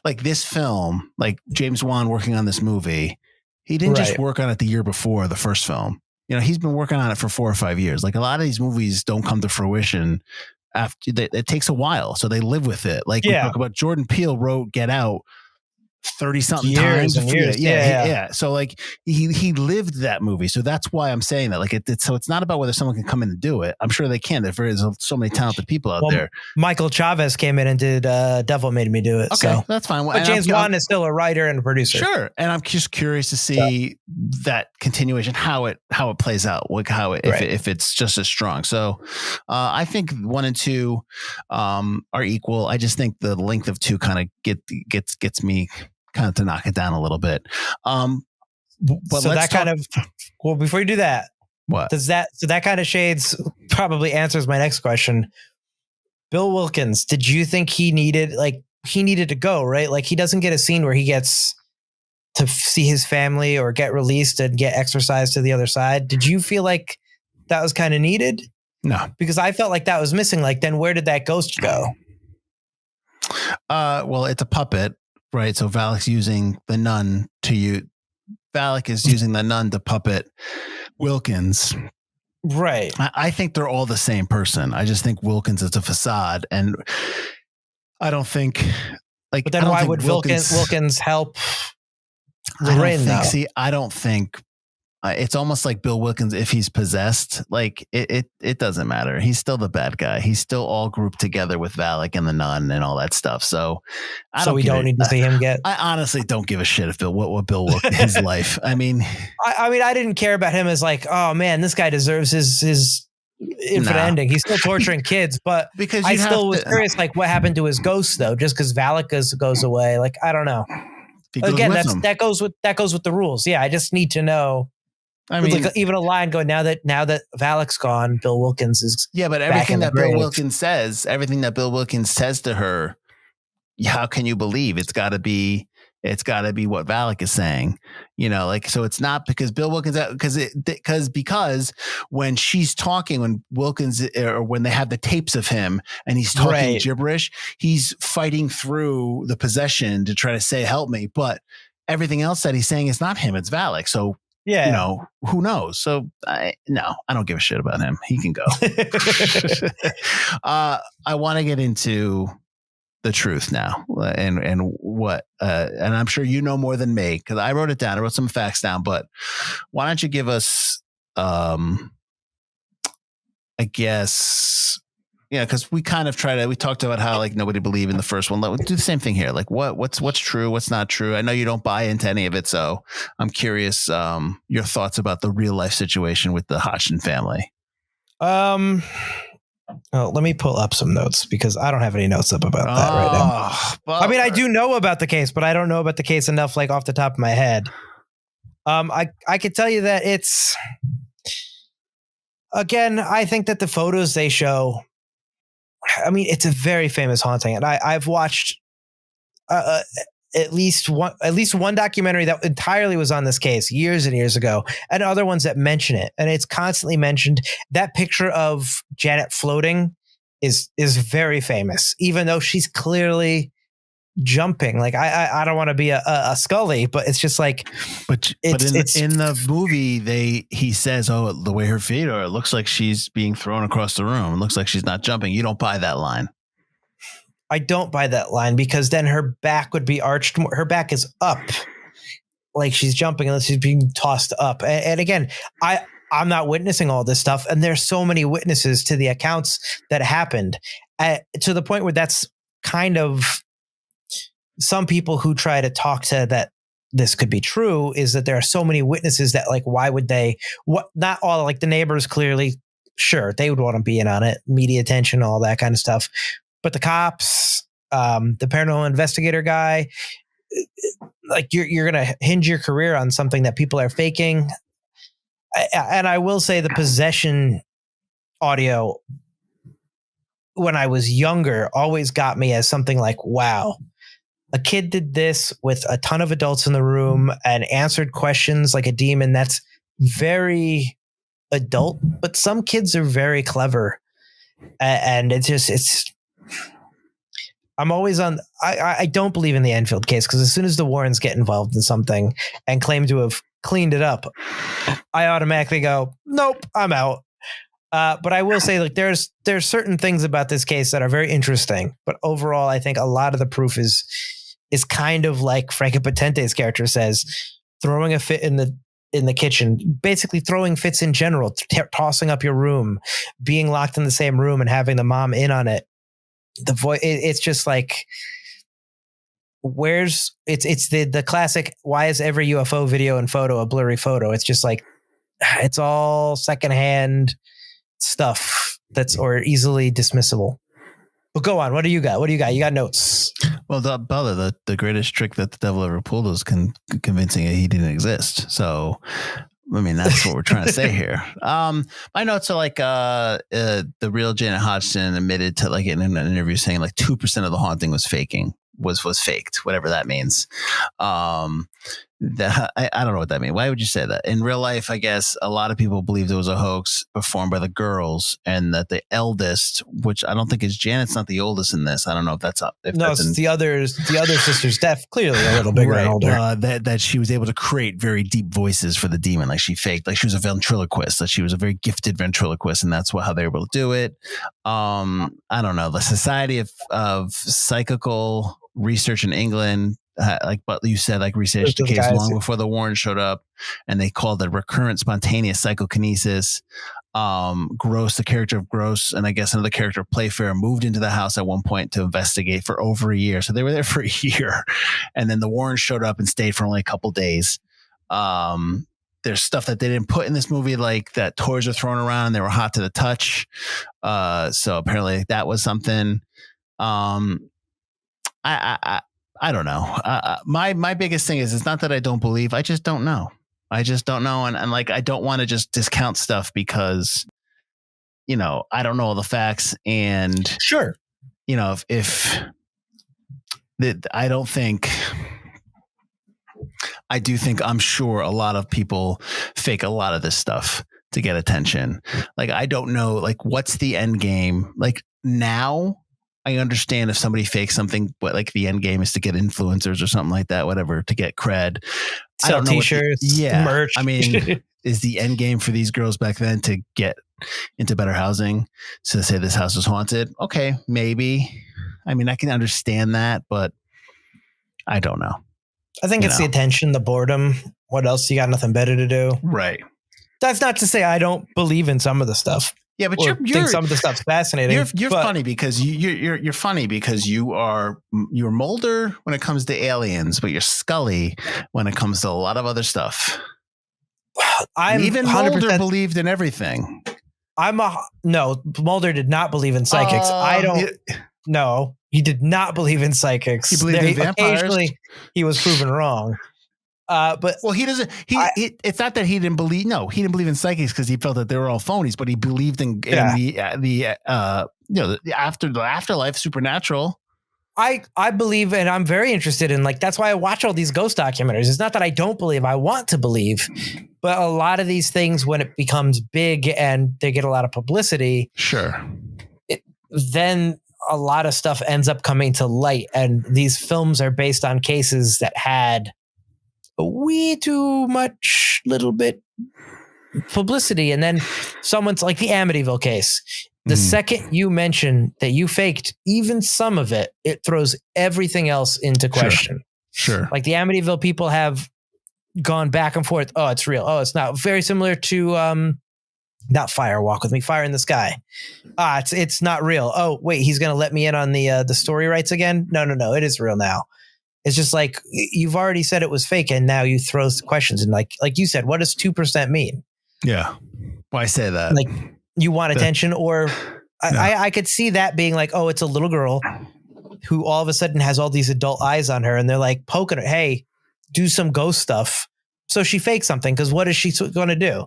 like this film, like James Wan working on this movie, he didn't just work on it the year before the first film. He's been working on it for 4 or 5 years. Like, a lot of these movies don't come to fruition after it takes a while. So they live with it. Like, we talk about Jordan Peele wrote Get Out 30 something Years times. and years. Yeah. So like he lived that movie. So that's why I'm saying that. Like so it's not about whether someone can come in and do it. I'm sure they can. There's so many talented people out there. Michael Chavez came in and did Devil Made Me Do It. Okay, so that's fine. But James Wan is still a writer and a producer. Sure. And I'm just curious to see that continuation, how it plays out, like if it's just as strong. So I think 1 and 2 are equal. I just think the length of 2 kind of gets me kind of to knock it down a little bit. But so that kind of, well, before you do that, what does that, so that kind of shades probably answers my next question. Bill Wilkins, did you think he needed to go, right? Like he doesn't get a scene where he gets to see his family or get released and get exercised to the other side. Did you feel like that was kind of needed? No, because I felt like that was missing. Like, then where did that ghost go? Well, it's a puppet. Right. So Valak's using the nun Valak is using the nun to puppet Wilkins. Right. I think they're all the same person. I just think Wilkins is a facade. And I don't think but then why would Wilkins help Lorraine? I don't think it's almost like Bill Wilkins, if he's possessed, like it doesn't matter. He's still the bad guy. He's still all grouped together with Valak and the nun and all that stuff. So we don't need to see him get. I honestly don't give a shit if what Bill Wilkins his life. I mean, I didn't care about him as like, oh man, this guy deserves his infinite ending. He's still torturing kids, but because I still was curious, like what happened to his ghost though? Just because Valak goes away, like I don't know. Again, that goes with the rules. Yeah, I just need to know. I mean, like even a line going now that Valak's gone, Bill Wilkins is but everything that Bill Wilkins says to her, how can you believe it's got to be what Valak is saying, like, so it's not because Bill Wilkins, because when she's talking, when Wilkins or when they have the tapes of him and he's talking gibberish, he's fighting through the possession to try to say, help me. But everything else that he's saying is not him. It's Valak. So, who knows? So I don't give a shit about him. He can go. I want to get into the truth now and what, and I'm sure you know more than me because I wrote it down. I wrote some facts down, but why don't you give us, I guess, because we kind of we talked about how like nobody believed in the first one. Let's do the same thing here. Like what's true, what's not true. I know you don't buy into any of it, so I'm curious your thoughts about the real life situation with the Hodgson family. Let me pull up some notes because I don't have any notes up about that right now. Butler. I mean, I do know about the case, but I don't know about the case enough, like off the top of my head. I could tell you that it's, again, I think that the photos they show, I mean, it's a very famous haunting, and I've watched at least one documentary that entirely was on this case years and years ago, and other ones that mention it, and it's constantly mentioned. That picture of Janet floating is very famous, even though she's clearly jumping. Like I don't want to be a Scully, but it's just like, but in the movie he says, oh, the way her feet are, it looks like she's being thrown across the room. It looks like she's not jumping. You don't buy that line. I don't buy that line because then her back would be arched. Her back is up, like she's jumping unless she's being tossed up. And again, I'm not witnessing all this stuff, and there's so many witnesses to the accounts that happened to the point where that's kind of. Some people who try to talk to that this could be true is that there are so many witnesses that like, why would they, not all, like the neighbors clearly, sure, they would want to be in on it, media attention, all that kind of stuff. But the cops, the paranormal investigator guy, like you're going to hinge your career on something that people are faking. And I will say the possession audio when I was younger always got me as something like, wow, a kid did this with a ton of adults in the room and answered questions like a demon. That's very adult, but some kids are very clever. And I'm always on. I don't believe in the Enfield case because as soon as the Warrens get involved in something and claim to have cleaned it up, I automatically go, nope, I'm out. But I will say, like, there's certain things about this case that are very interesting. But overall, I think a lot of the proof is is kind of like Frankie Potente's character says, throwing a fit in the kitchen, basically throwing fits in general, tossing up your room, being locked in the same room and having the mom in on it. It's just like, it's the classic, why is every UFO video and photo a blurry photo? It's just like, it's all secondhand stuff or easily dismissible. But go on. What do you got? You got notes. Well, the greatest trick that the devil ever pulled was convincing it he didn't exist. So, I mean, that's what we're trying to say here. My notes are like the real Janet Hodgson admitted to, like, in an interview saying like 2% of the haunting was was faked, whatever that means. I don't know what that means. Why would you say that? In real life, I guess a lot of people believed it was a hoax performed by the girls, and that the eldest, which I don't think is Janet's not the oldest in this. I don't know if that's up. It's the other sister's deaf, clearly a little bigger and older. That she was able to create very deep voices for the demon. Like she faked, like she was a ventriloquist, that she was a very gifted ventriloquist, and that's how they were able to do it. I don't know. The Society of Psychical Research in England, like you said, like researched the case long before the Warren showed up, and they called it recurrent spontaneous psychokinesis. Gross, the character of Gross, and I guess another character of Playfair, moved into the house at one point to investigate for over a year. So they were there for a year, and then the Warren showed up and stayed for only a couple days. There's stuff that they didn't put in this movie, like that toys are thrown around. They were hot to the touch. So apparently that was something. I don't know. My biggest thing is, it's not that I don't believe. I just don't know. And like, I don't want to just discount stuff because, I don't know all the facts. And sure, I'm sure a lot of people fake a lot of this stuff to get attention. Like, I don't know, like, what's the end game? Like, now I understand if somebody fakes something, but like the end game is to get influencers or something like that, whatever, to get cred. Sell t-shirts, merch. I mean, is the end game for these girls back then to get into better housing? So say this house is haunted. Okay, maybe. I mean, I can understand that, but I don't know. I think it's the attention, the boredom. What else? You got nothing better to do. Right. That's not to say I don't believe in some of the stuff. Yeah, but you're think some of the stuff's fascinating. You're funny because you're funny because you're Mulder when it comes to aliens, but you're Scully when it comes to a lot of other stuff. Even 100% Mulder believed in everything. No, Mulder did not believe in psychics. No, he did not believe in psychics. He believed in vampires. Occasionally, he was proven wrong. But he doesn't. It's not that he didn't believe. No, he didn't believe in psychics because he felt that they were all phonies. But he believed in the afterlife, supernatural. I believe, and I'm very interested in, like, that's why I watch all these ghost documentaries. It's not that I don't believe; I want to believe. But a lot of these things, when it becomes big and they get a lot of publicity, sure, then a lot of stuff ends up coming to light. And these films are based on cases that had way too much little bit publicity. And then someone's like the Amityville case. The second you mention that you faked even some of it, it throws everything else into question. Sure. Like the Amityville people have gone back and forth. Oh, it's real. Oh, it's not. Very similar to not Fire Walk With Me, Fire in the Sky. It's not real. Oh, wait, he's going to let me in on the story rights again? No, it is real now. It's just like, you've already said it was fake, and now you throw questions. And like you said, what does 2% mean? Yeah. Why say that? Like, you want attention, or I could see that being like, oh, it's a little girl who all of a sudden has all these adult eyes on her, and they're like poking her, hey, do some ghost stuff. So she fakes something, because what is she going to do?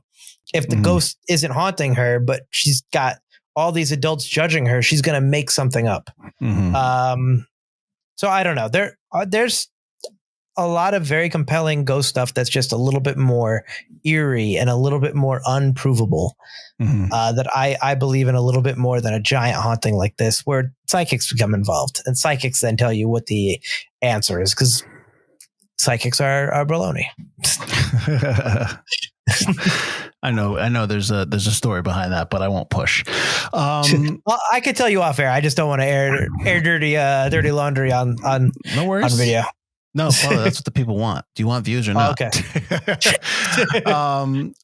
If the ghost isn't haunting her, but she's got all these adults judging her, she's going to make something up. So I don't know. There's a lot of very compelling ghost stuff that's just a little bit more eerie and a little bit more unprovable. That I believe in a little bit more than a giant haunting like this, where psychics become involved, and psychics then tell you what the answer is, because psychics are baloney. I know. There's a story behind that, but I won't push. Well, I could tell you off air. I just don't want to air dirty laundry on no worries. on video. No, well, that's what the people want. Do you want views or not? Okay.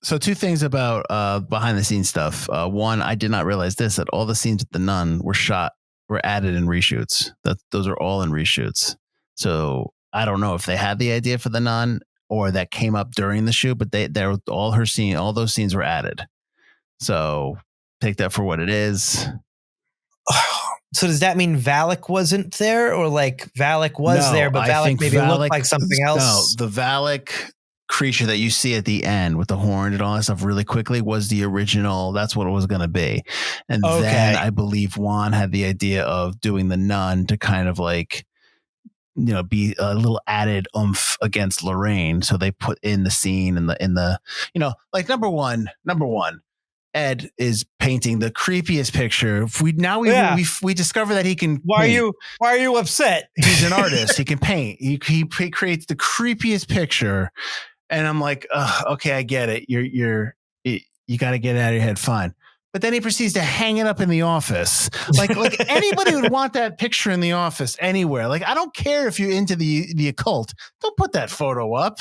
So 2 things about behind the scenes stuff. One, I did not realize that all the scenes with the nun were added in reshoots. Those are all in reshoots. So I don't know if they had the idea for the nun or that came up during the shoot, but all those scenes were added. So take that for what it is. So does that mean Valak wasn't there, or like Valak was there, but Valak maybe looked like something else? No, the Valak creature that you see at the end with the horn and all that stuff really quickly was the original. That's what it was going to be. And then I believe Juan had the idea of doing the nun to kind of like, be a little added oomph against Lorraine. So they put in the scene in the like number one, Ed is painting the creepiest picture. We discover that he can. Why are you upset? He's an artist. He can paint. He creates the creepiest picture, and I'm like, okay, I get it. You got to get it out of your head. Fine. But then he proceeds to hang it up in the office. Like anybody would want that picture in the office anywhere. Like, I don't care if you're into the occult. Don't put that photo up.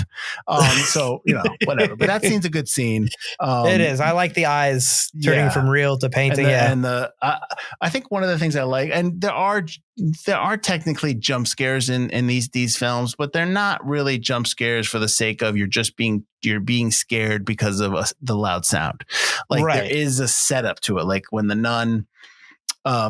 So, whatever. But that scene's a good scene. It is. I like the eyes turning from real to painting. I think one of the things I like, and there are technically jump scares in these films, but they're not really jump scares for the sake of you're being scared because of the loud sound. Like there is a setup to it. Like when the nun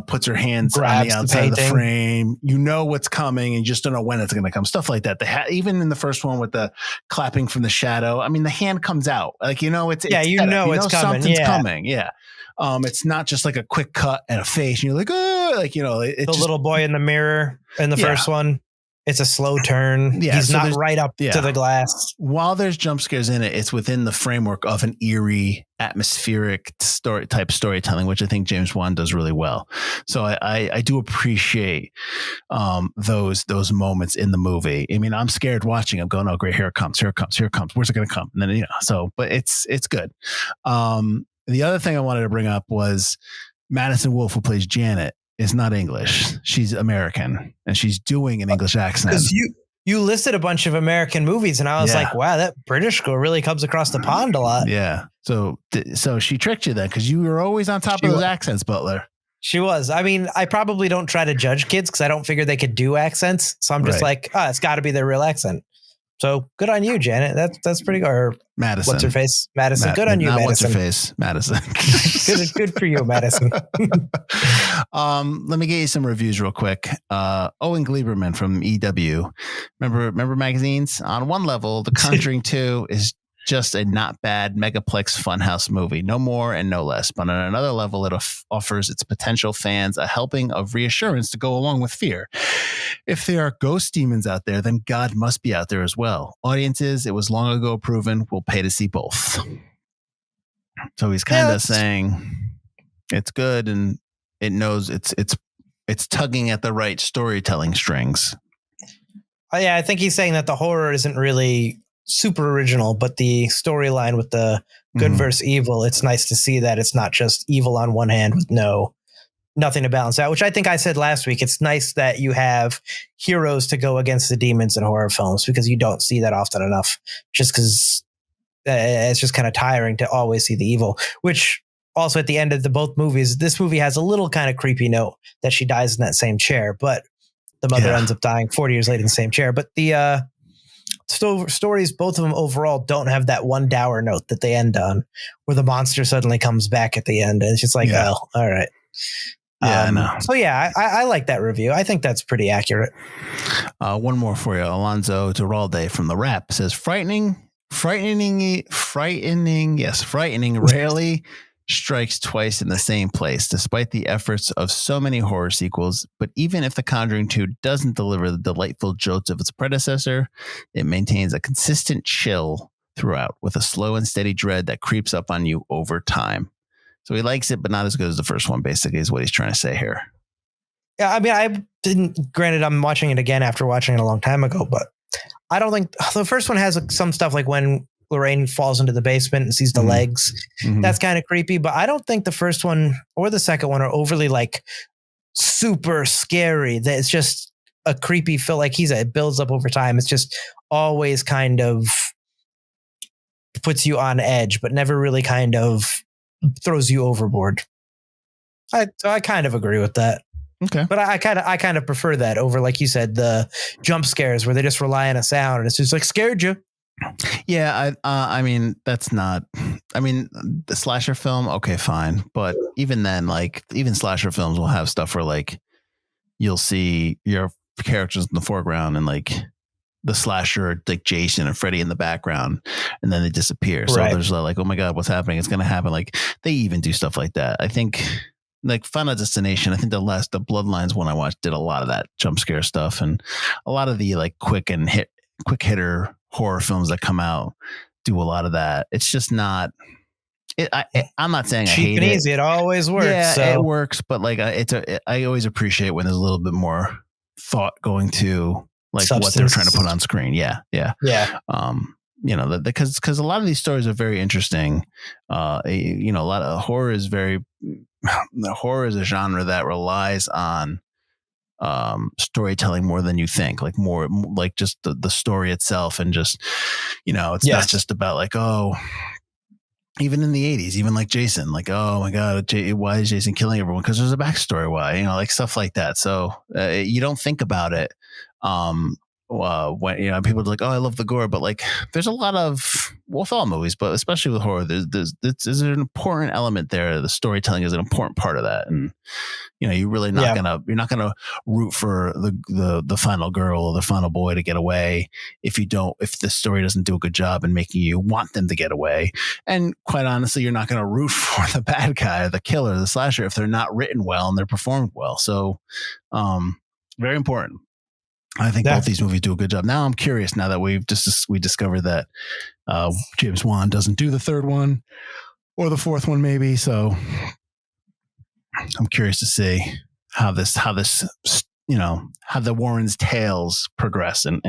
puts her hands on the outside of the frame, you know what's coming and you just don't know when it's going to come. Stuff like that. Even in the first one with the clapping from the shadow, I mean, the hand comes out. Like, it's it's coming. Something's coming. Yeah. It's not just like a quick cut and a face and you're like, oh, like, the little boy in the mirror in the first one. It's a slow turn. Yeah, he's not right up to the glass. While there's jump scares in it, it's within the framework of an eerie, atmospheric storytelling, which I think James Wan does really well. So I do appreciate those moments in the movie. I mean, I'm scared watching. I'm going, oh great, here it comes. Where's it going to come? And then but it's good. The other thing I wanted to bring up was Madison Wolfe, who plays Janet, is not English. She's American and she's doing an English accent. Because you listed a bunch of American movies and I was like, wow, that British girl really comes across the pond a lot. Yeah. So she tricked you then because you were always on top of those accents, Butler. She was. I mean, I probably don't try to judge kids because I don't figure they could do accents. So I'm just like, it's got to be their real accent. So good on you, Janet. That's pretty good. Or Madison. What's her face? Madison. Good on you, Madison. What's her face? Madison. good for you, Madison. Let me get you some reviews real quick. Owen Gleiberman from EW. Remember magazines? On one level, The Conjuring 2 is just a not bad megaplex funhouse movie, no more and no less. But on another level, it offers its potential fans a helping of reassurance to go along with fear. If there are ghost demons out there, then God must be out there as well. Audiences, it was long ago proven, will pay to see both. So he's kind of saying it's good and it knows it's tugging at the right storytelling strings. Yeah, I think he's saying that the horror isn't really super original, but the storyline with the good versus evil, it's nice to see that it's not just evil on one hand with nothing to balance out, which I think I said last week. It's nice that you have heroes to go against the demons in horror films because you don't see that often enough, just because it's just kind of tiring to always see the evil, which also at the end of both movies, this movie has a little kind of creepy note that she dies in that same chair, but the mother ends up dying 40 years later in the same chair. But the stories, both of them overall, don't have that one dour note that they end on where the monster suddenly comes back at the end. And it's just like, oh, all right. Yeah, I know. So yeah, I like that review. I think that's pretty accurate. One more for you. Alonzo Duralde from The Wrap says, frightening, rarely strikes twice in the same place, despite the efforts of so many horror sequels. But even if The Conjuring 2 doesn't deliver the delightful jolts of its predecessor, it maintains a consistent chill throughout, with a slow and steady dread that creeps up on you over time. So he likes it, but not as good as the first one, basically, is what he's trying to say here. Yeah, I mean, granted, I'm watching it again after watching it a long time ago, but I don't think the first one has some stuff like when Lorraine falls into the basement and sees the legs. That's kind of creepy, but I don't think the first one or the second one are overly like super scary. That it's just a creepy feel. Like it builds up over time. It's just always kind of puts you on edge, but never really kind of throws you overboard. I kind of agree with that. Okay. But I kind of prefer that over, like you said, the jump scares where they just rely on a sound and it's just like scared you. Yeah. I mean, that's not, I mean, the slasher film. Okay, fine. But even then, like even slasher films will have stuff where like you'll see your characters in the foreground and like the slasher, like Jason and Freddy in the background, and then they disappear. So there's like, oh my God, what's happening? It's going to happen. Like they even do stuff like that. I think like Final Destination, I think the Bloodlines one I watched did a lot of that jump scare stuff, and a lot of the like quick hitter horror films that come out do a lot of that. It's just not. I'm not saying cheap I hate and easy. It always works. Yeah, so. it works, but like I always appreciate when there's a little bit more thought going to like what they're trying to put on screen. Yeah. You know, because a lot of these stories are very interesting. You know, a lot of horror is horror is a genre that relies on storytelling more than you think, like more like just the story itself, and just, you know, it's not just about like, oh, even in the 80s, even like Jason, like, oh my God, why is Jason killing everyone? Because there's a backstory why, you know, like stuff like that. So you don't think about it. When, you know, people are like, oh, I love the gore, but like there's a lot of, well, with all movies, but especially with horror, there's an important element there. The storytelling is an important part of that. And, you know, you're not gonna root for the final girl or the final boy to get away if the story doesn't do a good job in making you want them to get away. And quite honestly, you're not going to root for the bad guy, the killer, the slasher, if they're not written well and they're performed well. So, very important. I think both these movies do a good job. Now I'm curious, now that we discovered that James Wan doesn't do the third one or the fourth one, maybe. So I'm curious to see how this, you know, how the Warrens' tales progress and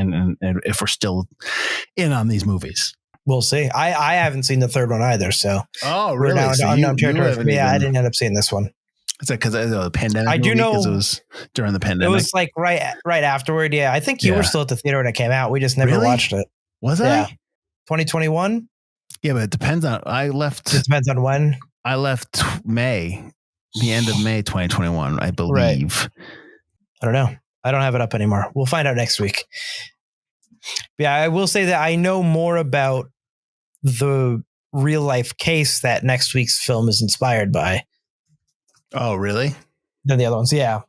if we're still in on these movies. We'll see. I haven't seen the third one either. So really? I didn't end up seeing this one. Is that because of the pandemic? I do know because it was during the pandemic. It was like right afterward. Yeah, I think you were still at the theater when it came out. We just never watched it. Was I? 2021. Yeah, but it depends on. It depends on when. I left May, the end of May 2021, I believe. Right. I don't know. I don't have it up anymore. We'll find out next week. Yeah, I will say that I know more about the real life case that next week's film is inspired by. Oh, really? Than the other ones, yeah.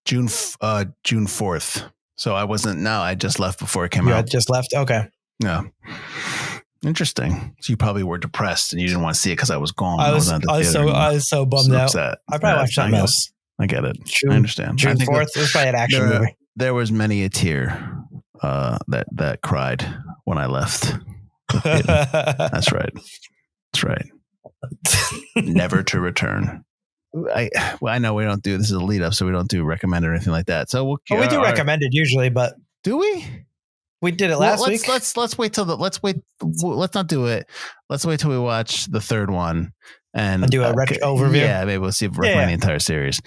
June 4th. So I wasn't. No, I just left before it came out. You just left. Okay. Yeah. Interesting. So you probably were depressed and you didn't want to see it because I was gone. I was so bummed out. Upset. I probably watched something else. I get it. I understand. June 4th. It was probably an action movie. There was many a tear that cried when I left. That's right. That's right. Never to return. I know we don't do this is a lead up, so we don't do recommend or anything like that. So we do recommend it usually, but do we? We did it last week. Let's wait till let's not do it. Let's wait till we watch the third one and do a overview. Yeah, maybe we'll see if we recommend the entire series.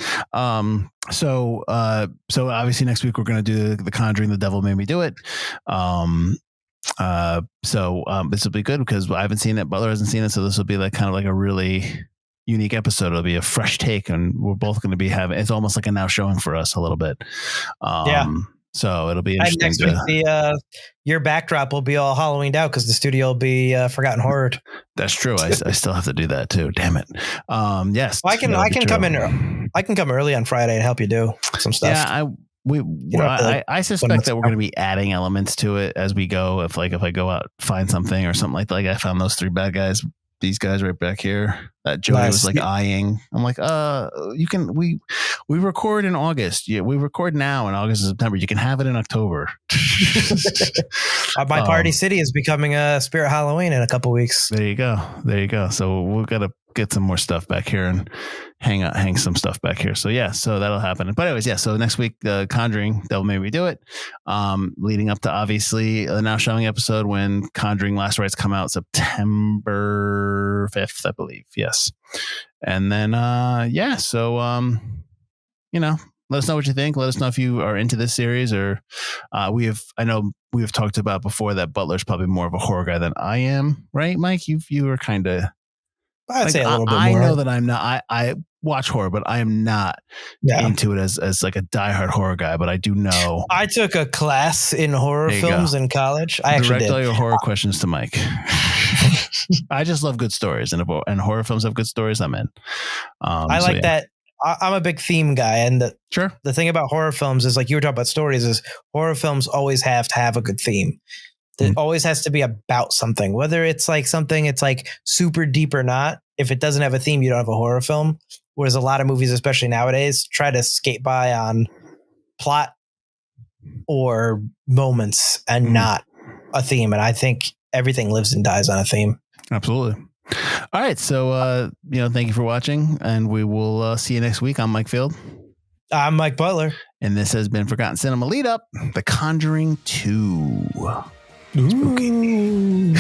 So obviously next week we're going to do the Conjuring, The Devil Made Me Do It. This will be good because I haven't seen it. Butler hasn't seen it. So this will be like kind of like a really unique episode. It'll be a fresh take and we're both going to be it's almost like a now showing for us a little bit. So it'll be interesting. Next week, your backdrop will be all Halloweened out because the studio will be Forgotten Horror. That's true. I still have to do that too. Damn it. Yes. Well, I can come in. I can come early on Friday and help you do some stuff. Yeah. I suspect that we're going to be adding elements to it as we go. If I go out, find something or something like I found those three bad guys, these guys right back here that Jody was like eyeing. I'm like, we record in August. Yeah, we record now in August and September. You can have it in October. My party city is becoming a Spirit Halloween in a couple weeks. There you go. So we've got to get some more stuff back here hang some stuff back here. So yeah, so that'll happen. But anyways, yeah. So next week, Conjuring, that'll happen. So next week, Conjuring, Devil Made Me Do It. Leading up to obviously the Now Showing episode when Conjuring Last Rites come out September 5th, I believe. Yes. And then let us know what you think. Let us know if you are into this series or I know we've talked about before that Butler's probably more of a horror guy than I am, right, Mike? You were kind of. I'd say a little bit more. I know that I'm not. I watch horror, but I am not into it as like a diehard horror guy. But I do know. I took a class in horror films in college. I actually direct did. all your horror questions to Mike. I just love good stories, and horror films have good stories. I'm in. I like that. I'm a big theme guy, and the thing about horror films is, like you were talking about stories, is horror films always have to have a good theme. It always has to be about something, whether it's like something it's like super deep or not. If it doesn't have a theme, you don't have a horror film. Whereas a lot of movies, especially nowadays, try to skate by on plot or moments and not a theme. And I think everything lives and dies on a theme. Absolutely. All right. So, thank you for watching, and we will see you next week. I'm Mike Field. I'm Mike Butler. And this has been Forgotten Cinema Lead Up, The Conjuring 2. Spooky.